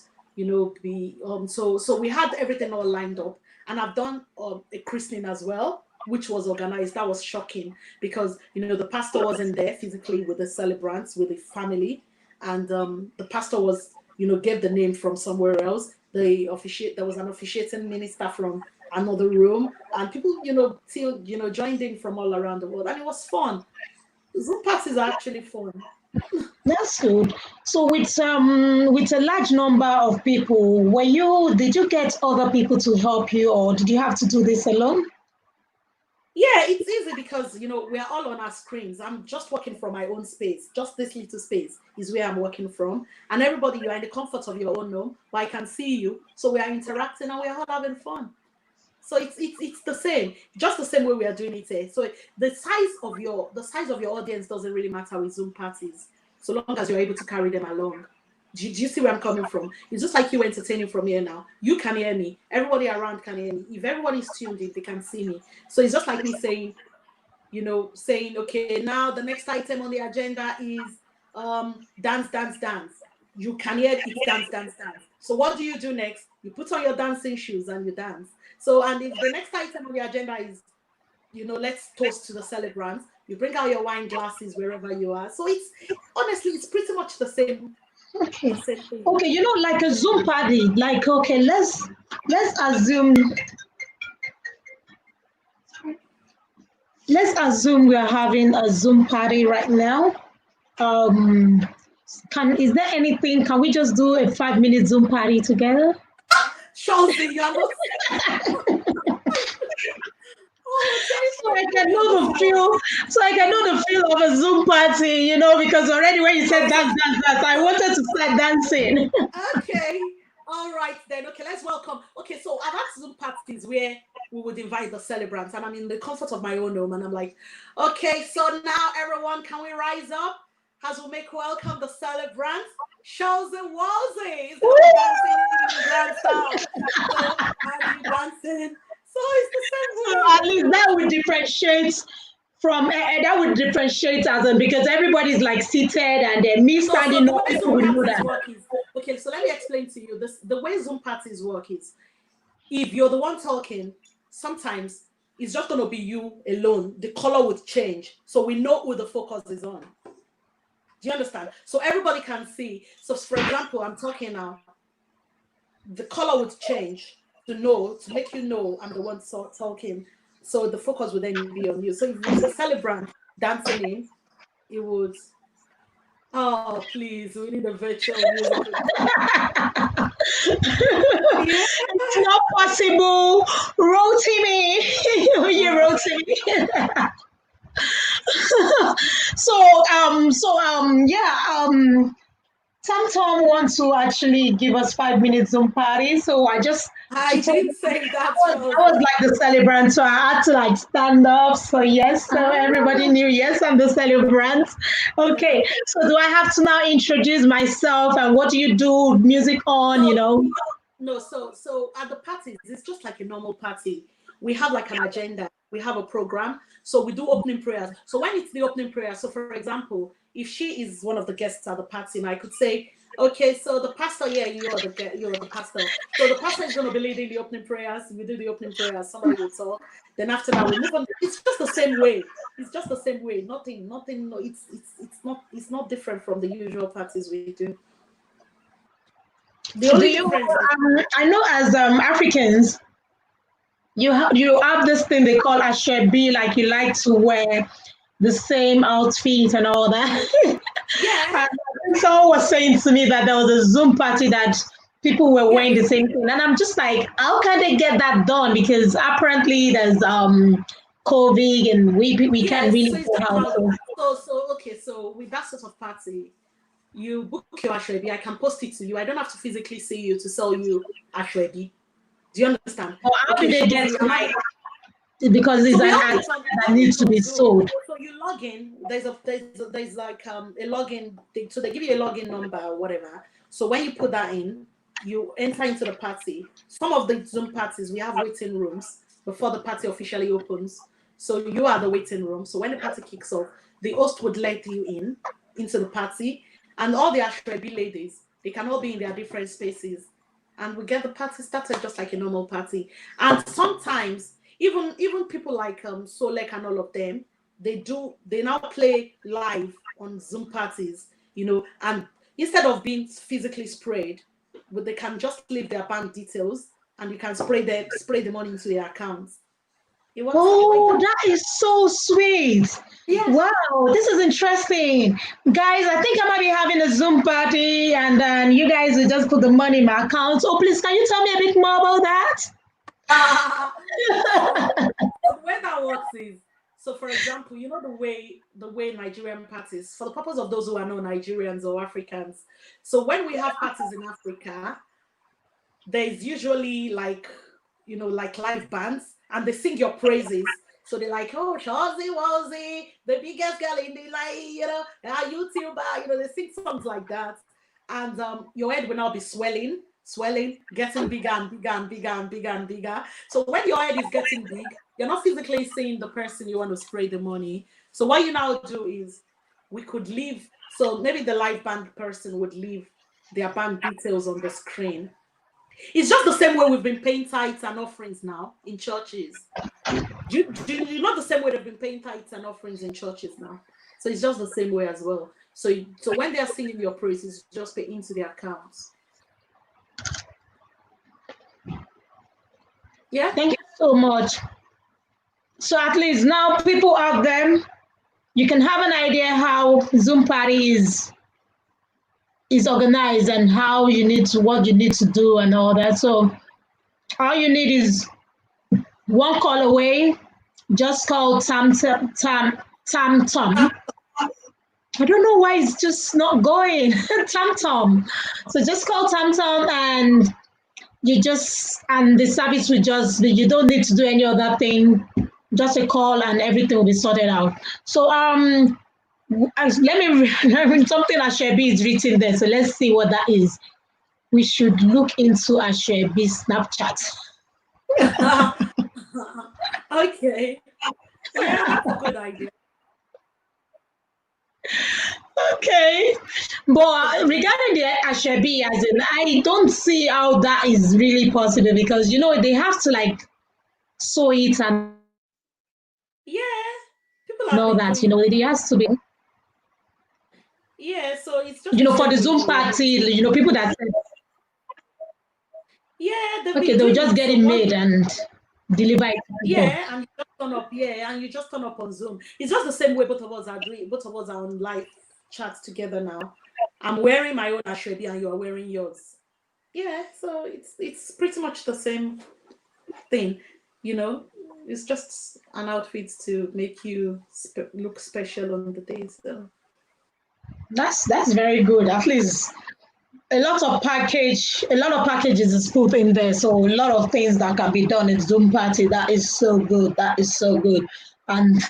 S3: be so we had everything all lined up. And I've done a christening as well, which was organized. That was shocking because the pastor wasn't there physically with the celebrants, with the family, and the pastor was gave the name from somewhere else. There was an officiating minister from another room, and people still joined in from all around the world, and it was fun. Zoom parties are actually fun.
S1: That's good. So with a large number of people, did you get other people to help you, or did you have to do this alone?
S3: Yeah, it's easy because we're all on our screens. I'm just working from my own space. Just this little space is where I'm working from, and everybody, you are in the comfort of your own home, but I can see you, so we are interacting and we are all having fun. So it's the same, just the same way we are doing it here. So the size of your audience doesn't really matter with Zoom parties, so long as you're able to carry them along. Do you see where I'm coming from? It's just like you entertaining from here now. You can hear me. Everybody around can hear me. If everybody is tuned in, they can see me. So it's just like me saying, okay, now the next item on the agenda is dance, dance, dance. You can hear it, dance, dance, dance. So what do you do next? You put on your dancing shoes and you dance. So, and if the next item on the agenda is, let's toast to the celebrants, you bring out your wine glasses wherever you are. So honestly, it's pretty much the same.
S1: Okay. Okay, like a Zoom party. Like, okay, let's assume we are having a Zoom party right now. Is there anything? Can we just do a 5-minute Zoom party together?
S3: Chelsea, you are not.
S1: So I can know the feel of a Zoom party, because already when you said dance, I wanted to start dancing.
S3: Okay. All right then. Okay, let's welcome. Okay, so I've had Zoom parties where we would invite the celebrants, and I'm in the comfort of my own home, and I'm like, okay, so now everyone, can we rise up as we make welcome the celebrants? Shows and Walsey is dancing in the grand style. So, and dancing. So it's the same way.
S1: So at least that would differentiate because everybody's like seated and then me standing up.
S3: Okay, so let me explain to you this. The way Zoom parties work is, if you're the one talking, sometimes it's just going to be you alone. The color would change, so we know who the focus is on. Do you understand? So everybody can see. So for example, I'm talking now. The color would change to make you know I'm the one talking. So the focus would then be on you. So if it was a celebrant dancing in, it would. Oh, please, we need a virtual music.
S1: It's not possible. Roti me. You roti me. TamTom wants to actually give us 5 minutes Zoom party. So I
S3: didn't say that.
S1: I was like the celebrant, so I had to like stand up. So yes, so everybody knew, yes, I'm the celebrant. Okay, so do I have to now introduce myself and what do you do? Music on,
S3: No, so at the parties, it's just like a normal party. We have like an agenda, we have a program. So we do opening prayers. So when it's the opening prayer, so for example, if she is one of the guests at the party, and I could say, okay, so the pastor, yeah, you're the pastor. So the pastor is going to be leading the opening prayers. We do the opening prayers. Somebody will talk. Then after that, we move on. It's just the same way. It's just the same way. Nothing. No, it's not different from the usual parties we do.
S1: I know as Africans, you have this thing they call ashwebi, like you like to wear the same outfit and all that.
S3: Yeah.
S1: Someone was saying to me that there was a Zoom party that people were wearing the same thing, and I'm just like, how can they get that done? Because apparently there's COVID and we can't really go out.
S3: So with that sort of party, you book your ashwebi. I can post it to you. I don't have to physically see you to sell you ashwebi. Do you understand?
S1: How do they get my? Because it's an item that needs to be sold.
S3: So you log in. There's like a login thing. So they give you a login number or whatever. So when you put that in, you enter into the party. Some of the Zoom parties we have waiting rooms before the party officially opens. So you are the waiting room. So when the party kicks off, the host would let you in into the party, and all the Ashwebi ladies, they can all be in their different spaces, and we get the party started just like a normal party. And sometimes even people like Solek and all of them, they now play live on Zoom parties, and instead of being physically sprayed, but they can just leave their bank details and you can spray the money into their accounts. It works out
S1: Oh,
S3: like that.
S1: that is so sweet.
S3: Yeah.
S1: Wow, this is interesting. Guys, I think I might be having a Zoom party and then you guys will just put the money in my account. Oh, please, can you tell me a bit more about that?
S3: So the way that works is, so for example, the way Nigerian parties, for the purpose of those who are not Nigerians or Africans, so when we have parties in Africa, there's usually like live bands and they sing your praises. So they're like, oh, Shazzy Wazzy, the biggest girl in the line, YouTuber, they sing songs like that. And your head will now be swelling, getting bigger and bigger and bigger and bigger and bigger. So when your head is getting big, you're not physically seeing the person you want to spray the money. So what you now do is we could leave, so maybe the live band person would leave their bank details on the screen. It's just the same way we've been paying tithes and offerings now in churches. Do you know the same way they've been paying tithes and offerings in churches now? So it's just the same way as well. So when they're singing your praises, just pay into their accounts. Yeah.
S1: Thank you so much. So at least now people out there, you can have an idea how Zoom party is organized and how what you need to do and all that. So all you need is one call away. Just call TamTom. I don't know why it's just not going. TamTom. So just call TamTom and the service will you don't need to do any other thing. Just a call and everything will be sorted out. So let me something Ashwebi is written there. So let's see what that is. We should look into Ashwebi Snapchat.
S3: Okay. Yeah, that's a good idea.
S1: Okay, but regarding the Ashwebi, as in, I don't see how that is really possible because they have to like sew it and
S3: Yeah, people have
S1: all
S3: been
S1: that.
S3: doing.
S1: It has to be.
S3: Yeah, so it's just the
S1: For
S3: same
S1: the
S3: way
S1: Zoom party, people that
S3: yeah, they've
S1: okay,
S3: been
S1: they'll
S3: doing
S1: just
S3: it.
S1: get
S3: So
S1: it made and deliver it.
S3: yeah, and you just turn up. Yeah, and you just turn up on Zoom. It's just the same way both of us are doing. Both of us are on live chats together now. I'm wearing my own Ashwebi and you are wearing yours. Yeah, so it's pretty much the same thing. It's just an outfit to make you look special on the day. So
S1: That's very good. At least a lot of packages is put in there. So a lot of things that can be done in Zoom party. That is so good. That is so good. And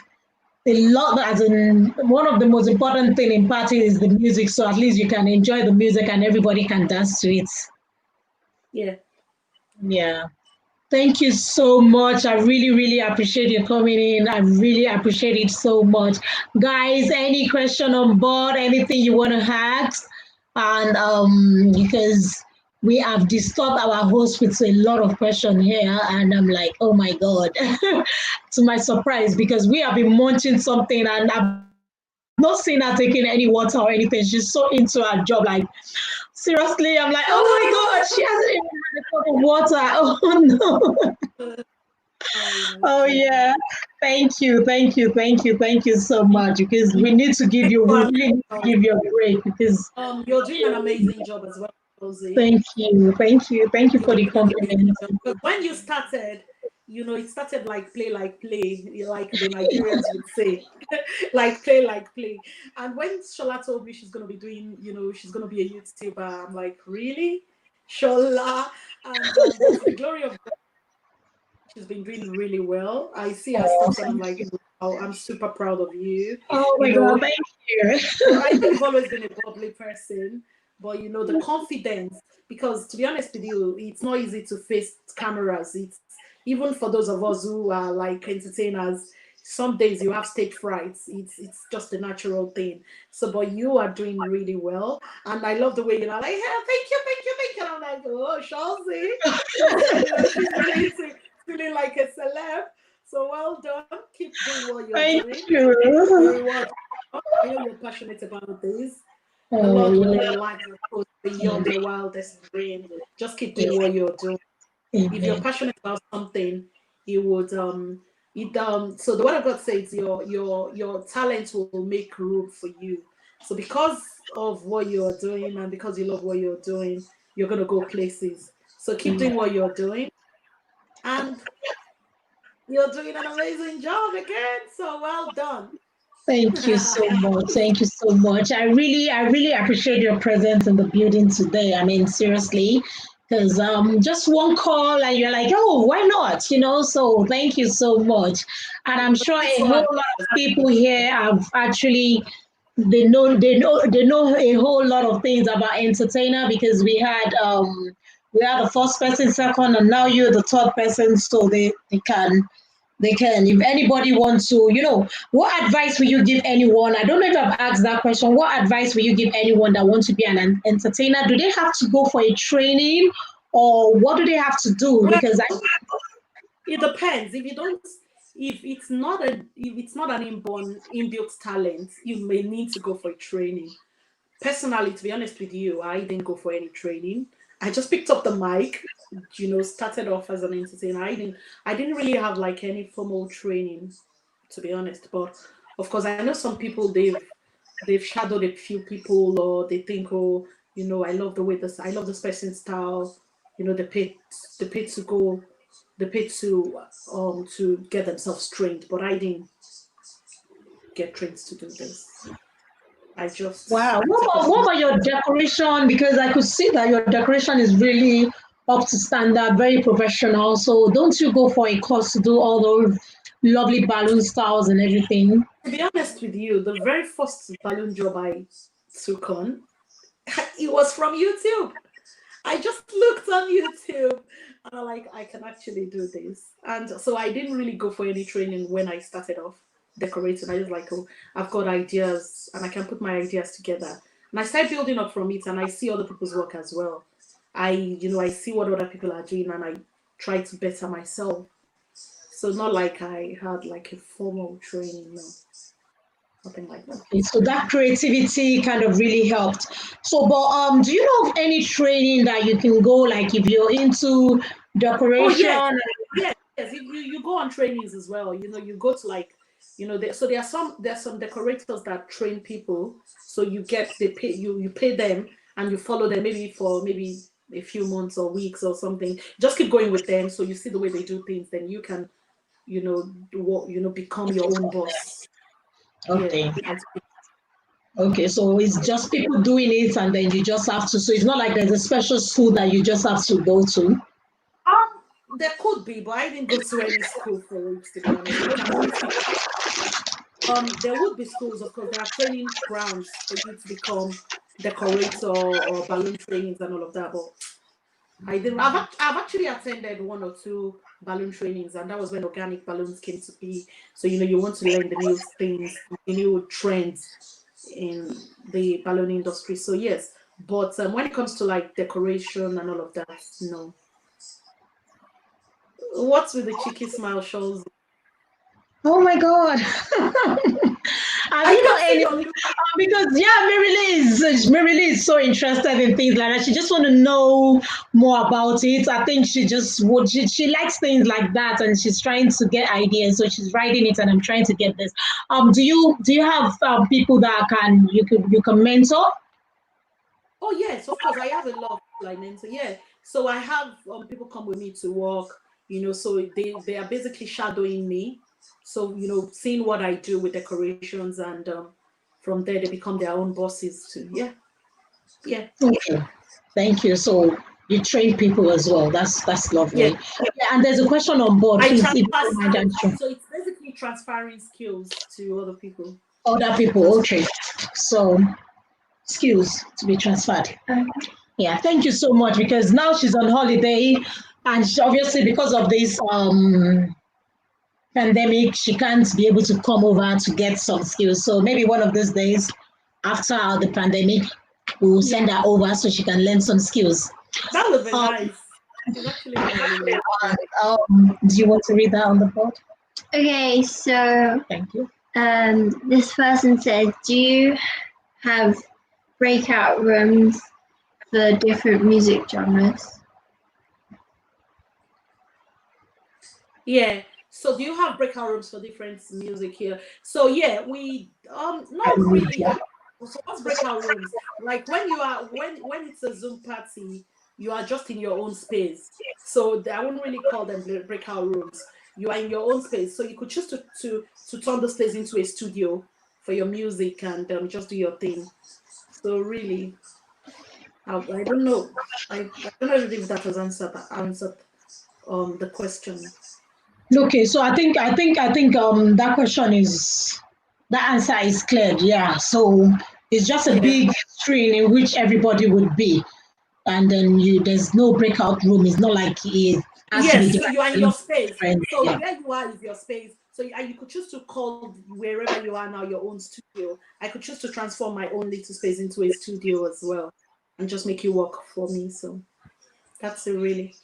S1: a lot as in one of the most important thing in party is the music. So at least you can enjoy the music and everybody can dance to it.
S3: yeah.
S1: Yeah. Thank you so much. I really, really appreciate you coming in. I really appreciate it so much. Guys, any question on board, anything you want to ask? And because we have disturbed our host with a lot of questions here, and I'm like, oh my God, to my surprise, because we have been munching something and I've not seen her taking any water or anything. She's so into her job. Like, seriously, I'm like, oh my God, she hasn't even had a cup of water. Oh no. Oh yeah. Thank you so much because we really need to give you a break because
S3: You're doing an amazing job as well, Rosie.
S1: thank you
S3: You're
S1: for the
S3: doing an amazing
S1: compliment.
S3: job. Because when you started, it started like play, like the Nigerians would say, like play. And when Shola told me she's gonna be doing, she's gonna be a YouTuber, I'm like, really, Shola? And but to the glory of God, she's been doing really well. I see her stuff, and I'm like, I'm super proud of you.
S1: Oh
S3: You
S1: my
S3: know,
S1: God, thank you.
S3: I think you've always been a bubbly person, but the confidence, because to be honest with you, it's not easy to face cameras. It's even for those of us who are like entertainers, some days you have stage frights. It's just a natural thing. So, but you are doing really well. And I love the way you're like, yeah, thank you, thank you, thank you. And I'm like, oh, Chelsea. She's feeling like a celeb. So well done. Keep doing what you're
S1: Thank
S3: doing. The
S1: you.
S3: reward. I know you're passionate about this. The
S1: Oh,
S3: Lord will
S1: yeah.
S3: enlarge your course beyond your wildest dream. Just keep doing what you're doing. If you're
S1: Amen.
S3: passionate about something, He would so the word of God says your talent will make room for you. So because of what you're doing and because you love what you're doing, you're gonna go places. So keep doing what you're doing, and you're doing an amazing job again. So well done.
S1: Thank you so much. Thank you so much. I really appreciate your presence in the building today. I mean, seriously, because just one call and you're like, oh, why not? So thank you so much. And I'm sure
S3: Thanks
S1: a
S3: for
S1: whole lot of people here have actually they know a whole lot of things about entertainer because we had the first person, second, and now you're the third person, so they can, if anybody wants to, what advice will you give anyone? I don't know if I've asked that question. What advice will you give anyone that wants to be an entertainer? Do they have to go for a training or what do they have to do?
S3: Well,
S1: Because
S3: it depends. If it's not an inbuilt talent, you may need to go for a training. Personally, to be honest with you, I didn't go for any training. I just picked up the mic, started off as an entertainer. I didn't really have like any formal training, to be honest. But of course, I know some people they've shadowed a few people, or they think, oh, I love this person's style. They pay to go, they pay to get themselves trained. But I didn't get trained to do this. I just
S1: wow, what
S3: took
S1: about,
S3: up
S1: what about your decoration? Because I could see that your decoration is really up to standard, very professional. So don't you go for a course to do all those lovely balloon styles and everything?
S3: To be honest with you, the very first balloon job I took on, it was from YouTube. I just looked on YouTube and I'm like, I can actually do this. And so I didn't really go for any training when I started off decorating. I was like, oh, I've got ideas and I can put my ideas together. And I started building up from it and I see other people's work as well. I see what other people are doing and I try to better myself. So not like I had like a formal training, no, nothing like that.
S1: Okay, so that creativity kind of really helped. So, but do you know of any training that you can go, like if you're into
S3: Oh yes,
S1: decoration?
S3: yes, yes. You go on trainings as well. You go to like, so there's some decorators that train people. So you pay them and you follow them maybe for maybe a few months or weeks or something. Just keep going with them so you see the way they do things. Then you can become your own boss. Yeah,
S1: Okay,
S3: I
S1: okay, so it's just people doing it, and then you just have to. So it's not like there's a special school that you just have to go to.
S3: there could be, but I didn't go to any school for it, to be honest. You can always there would be schools, of course. There are training grounds for you to become decorator or balloon trainings and all of that. But I didn't. I've actually attended one or two balloon trainings, and that was when organic balloons came to be. So you want to learn the new things, the new trends in the balloon industry. So yes, but when it comes to like decoration and all of that, no. What's with the cheeky smile, shows?
S1: Oh my God! Have
S3: I
S1: you
S3: can
S1: got
S3: see
S1: any?
S3: your
S1: Because yeah, Mary Lee is so interested in things like that. She just want to know more about it. I think she likes things like that, and she's trying to get ideas. So she's writing it, and I'm trying to get this. Do you have people that you can mentor?
S3: Oh yes, of course. I have a lot of like mentor. Yeah. So I have people come with me to work. So they are basically shadowing me. So seeing what I do with decorations, and from there they become their own bosses too. Yeah, yeah,
S1: Okay, thank you. So you train people as well. That's
S3: yeah.
S1: lovely. Yeah, and there's a question on board.
S3: I
S1: Please, if you
S3: transfer
S1: don't mind
S3: skills.
S1: answering.
S3: So it's basically transferring skills to other people.
S1: Other people, okay. So skills to be transferred. Yeah, thank you so much because now she's on holiday and obviously because of this pandemic, she can't be able to come over to get some skills. So maybe one of those days after the pandemic, we'll send her over so she can learn some skills.
S3: That would be nice. She's actually really
S1: do you want to read that on the board?
S2: Okay, so
S1: Thank you.
S2: this person said, do you have breakout rooms for different music genres?
S3: Yeah. So do you have breakout rooms for different music here? So yeah, we not really. So what's breakout rooms? Like when you are when it's a Zoom party, you are just in your own space. So I wouldn't really call them breakout rooms. You are in your own space, so you could choose to turn the space into a studio for your music and just do your thing. So really, I don't know. I don't know if that has answered the question.
S1: Okay, so I think that question is that answer is clear. Yeah. So it's just a
S3: Yeah.
S1: big screen in which everybody would be. And then there's no breakout room. It's not like it has to be
S3: Yes, so you are in your
S1: different.
S3: space.
S1: different,
S3: So
S1: Yeah.
S3: where you are is your space. So you could choose to call wherever you are now your own studio. I could choose to transform my own little space into a studio as well, and just make it work for me. So that's it, really.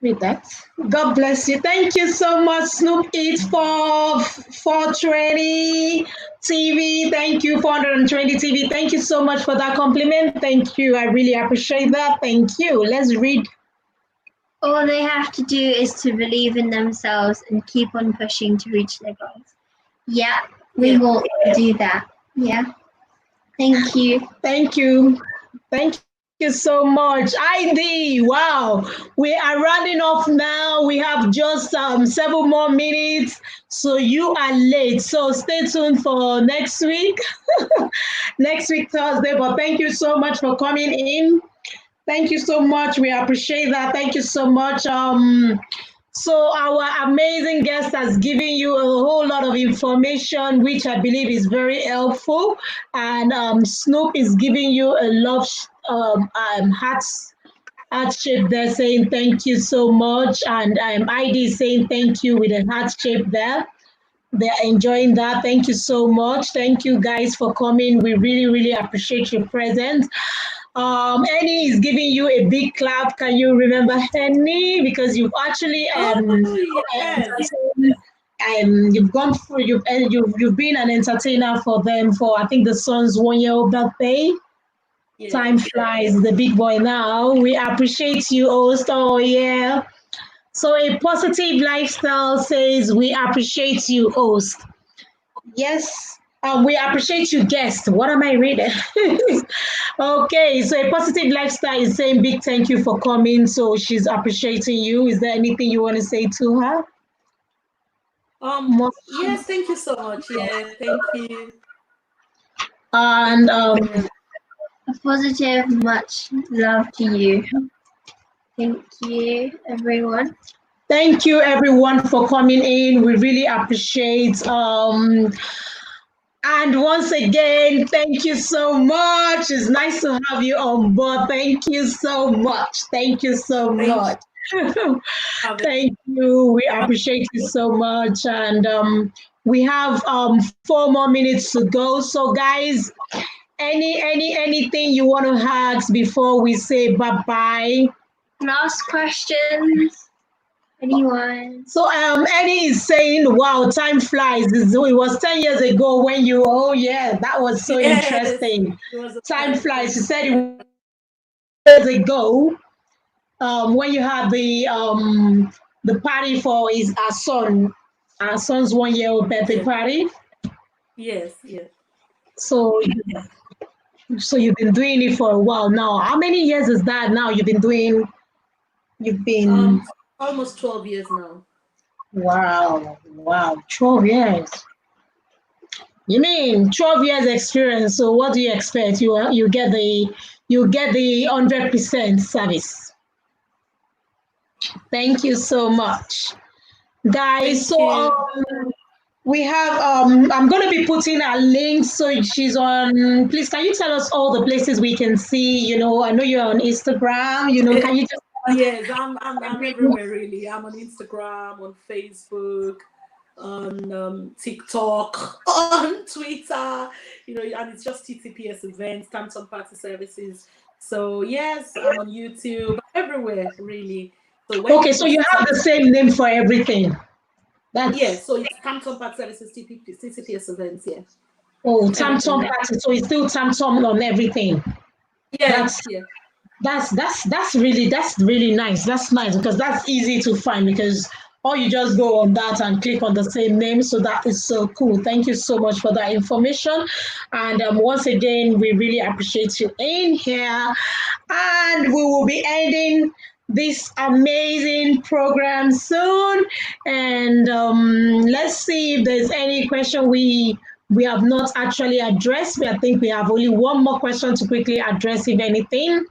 S1: With that. God bless you. Thank you so much, Snoop Eat for 420 TV. Thank you, 420 TV. Thank you so much for that compliment. Thank you. I really appreciate that. Thank you. Let's read.
S2: All they have to do is to believe in themselves and keep on pushing to reach their goals. Yeah, we will do that. Yeah. Thank you.
S1: Thank you. Thank you so much. ID, wow. We are running off now. We have just 7 more minutes. So you are late. So stay tuned for next week. Next week, Thursday. But thank you so much for coming in. Thank you so much. We appreciate that. Thank you so much. So our amazing guest has given you a whole lot of information, which I believe is very helpful. And Snoop is giving you a love heart shape there, saying thank you so much. And ID is saying thank you with a heart shape there. They're enjoying that. Thank you so much. Thank you guys for coming. We really, really appreciate your presence. Annie is giving you a big clap. Can you remember Henny? Because you've actually
S3: Yes.
S1: you've gone through you've been an entertainer for them for I think the son's 1 year birthday.
S3: Yes.
S1: Time flies, the big boy now. We appreciate you, host. Oh yeah. So a positive lifestyle says we appreciate you, host. Yes. We appreciate you, guest. What am I reading? Okay, so a positive lifestyle is saying big thank you for coming. So she's appreciating you. Is there anything you want to say to her?
S3: Yes, thank you so much. Yeah, thank you.
S1: And
S2: A positive, much love to you. Thank you, everyone.
S1: thank you everyone for coming in. We really appreciate and once again, thank you so much. It's nice to have you on board. Thank you so much. Thank you so much. Thank you. We appreciate you so much. And we have 4 more minutes to go. So guys, anything you want to ask before we say bye-bye?
S2: Last questions. Anyone?
S1: So Eddie is saying, wow, time flies. It was 10 years ago when you, oh yeah, that was so interesting. Time flies. She said it was years ago when you had the party for our son's 1 year birthday party.
S3: Yes, yes.
S1: So you've been doing it for a while now. How many years is that now you've been
S3: Almost 12 years now.
S1: Wow, 12 years. You mean 12 years experience? So what do you expect? You get the 100% service. Thank you so much. guys.
S3: Thank
S1: So
S3: you.
S1: we have I'm gonna be putting a link. So she's on. Please, can you tell us all the places we can see? I know you're on Instagram. Can you just
S3: Yes, I'm everywhere really. I'm on Instagram, on Facebook, on TikTok, on Twitter. And it's just TTPS events, TamTom Party Services. So yes, I'm on YouTube, everywhere really. So when you
S1: okay? So
S3: put
S1: you have the same name for everything. That's
S3: so it's TamTom Party Services, TTPS events, yeah,
S1: TamTom
S3: everything.
S1: Party. So it's still TamTom on everything.
S3: Yeah,
S1: That's
S3: yeah.
S1: that's really nice. That's nice because that's easy to find because or you just go on that and click on the same name. So that is so cool. Thank you so much for that information. And once again, we really appreciate you in here. And we will be ending this amazing program soon. And let's see if there's any question we have not actually addressed. I think we have only one more question to quickly address, if anything.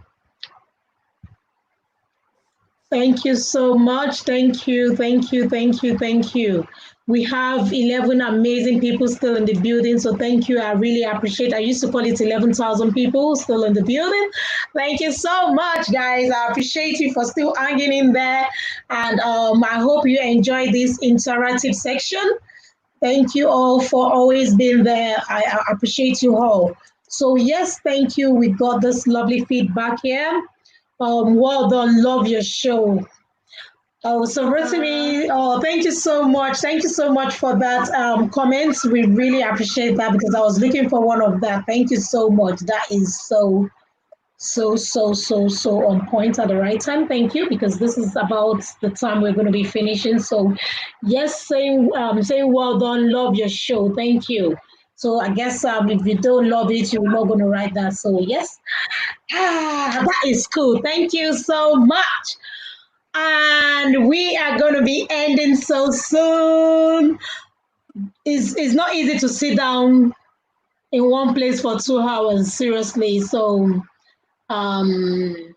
S1: Thank you so much. Thank you. Thank you. Thank you. Thank you. We have 11 amazing people still in the building. So thank you. I really appreciate. I used to call it 11,000 people still in the building. Thank you so much, guys. I appreciate you for still hanging in there. And I hope you enjoy this interactive section. Thank you all for always being there. I appreciate you all. So yes, thank you. We got this lovely feedback here. Well done. Love your show. Oh, so Rotimi, thank you so much. Thank you so much for that comments. We really appreciate that because I was looking for one of that. Thank you so much. That is so on point at the right time. Thank you because this is about the time we're going to be finishing. So, yes, saying well done. Love your show. Thank you. So I guess if you don't love it, you're not going to write that. So yes, that is cool. Thank you so much. And we are going to be ending so soon. It's not easy to sit down in one place for 2 hours, seriously. So, um,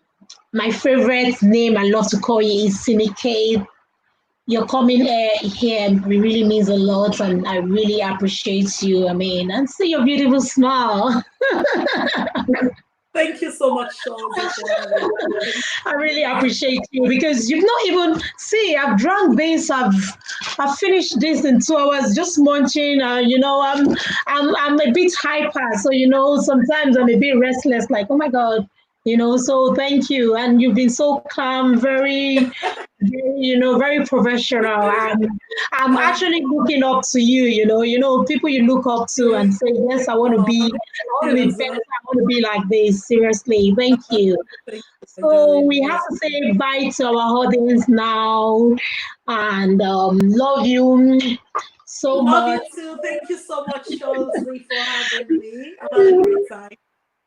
S1: my favorite name I love to call you is Simi Keh. Your coming here really means a lot, and I really appreciate you. I mean, and see your beautiful smile.
S3: Thank you so much, Shozi, for having me.
S1: I really appreciate you because you've not even see. I've drunk this. I've finished this in 2 hours, just munching. I'm a bit hyper, so sometimes I'm a bit restless. Like, oh my god, So thank you, and you've been so calm, very professional. I'm
S3: Um,
S1: actually looking up to you. People you look up to and say, yes, I want to be.
S3: oh,
S1: I want
S3: you
S1: to be
S3: as
S1: better.
S3: well.
S1: I want to be like this. Seriously, thank you.
S3: Thank you,
S1: So
S3: darling.
S1: we have
S3: Yes.
S1: to say bye to our audience now, and love you so
S3: Love
S1: much.
S3: you too. Thank you so much, Shozi, for having me. I had a great time. God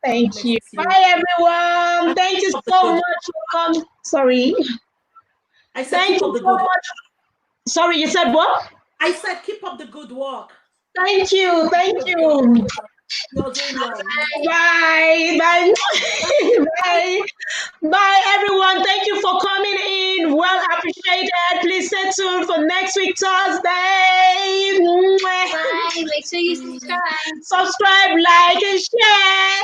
S1: Thank
S3: bless
S1: you.
S3: you.
S1: Bye, everyone.
S3: And
S1: Thank you
S3: keep up the
S1: so
S3: good.
S1: much for coming. Sorry.
S3: I said
S1: Thank
S3: keep
S1: you
S3: up the
S1: so
S3: good.
S1: much. Sorry, you said what?
S3: I said keep up the good work.
S1: Thank you. Thank
S3: You're doing
S1: you.
S3: well. You're doing well.
S1: Bye. Bye.
S3: Bye.
S1: Bye. Bye, everyone. Thank you for coming in. Well appreciated. Please stay tuned for next week, Thursday.
S2: Bye. Make sure you subscribe.
S1: Subscribe, like, and share.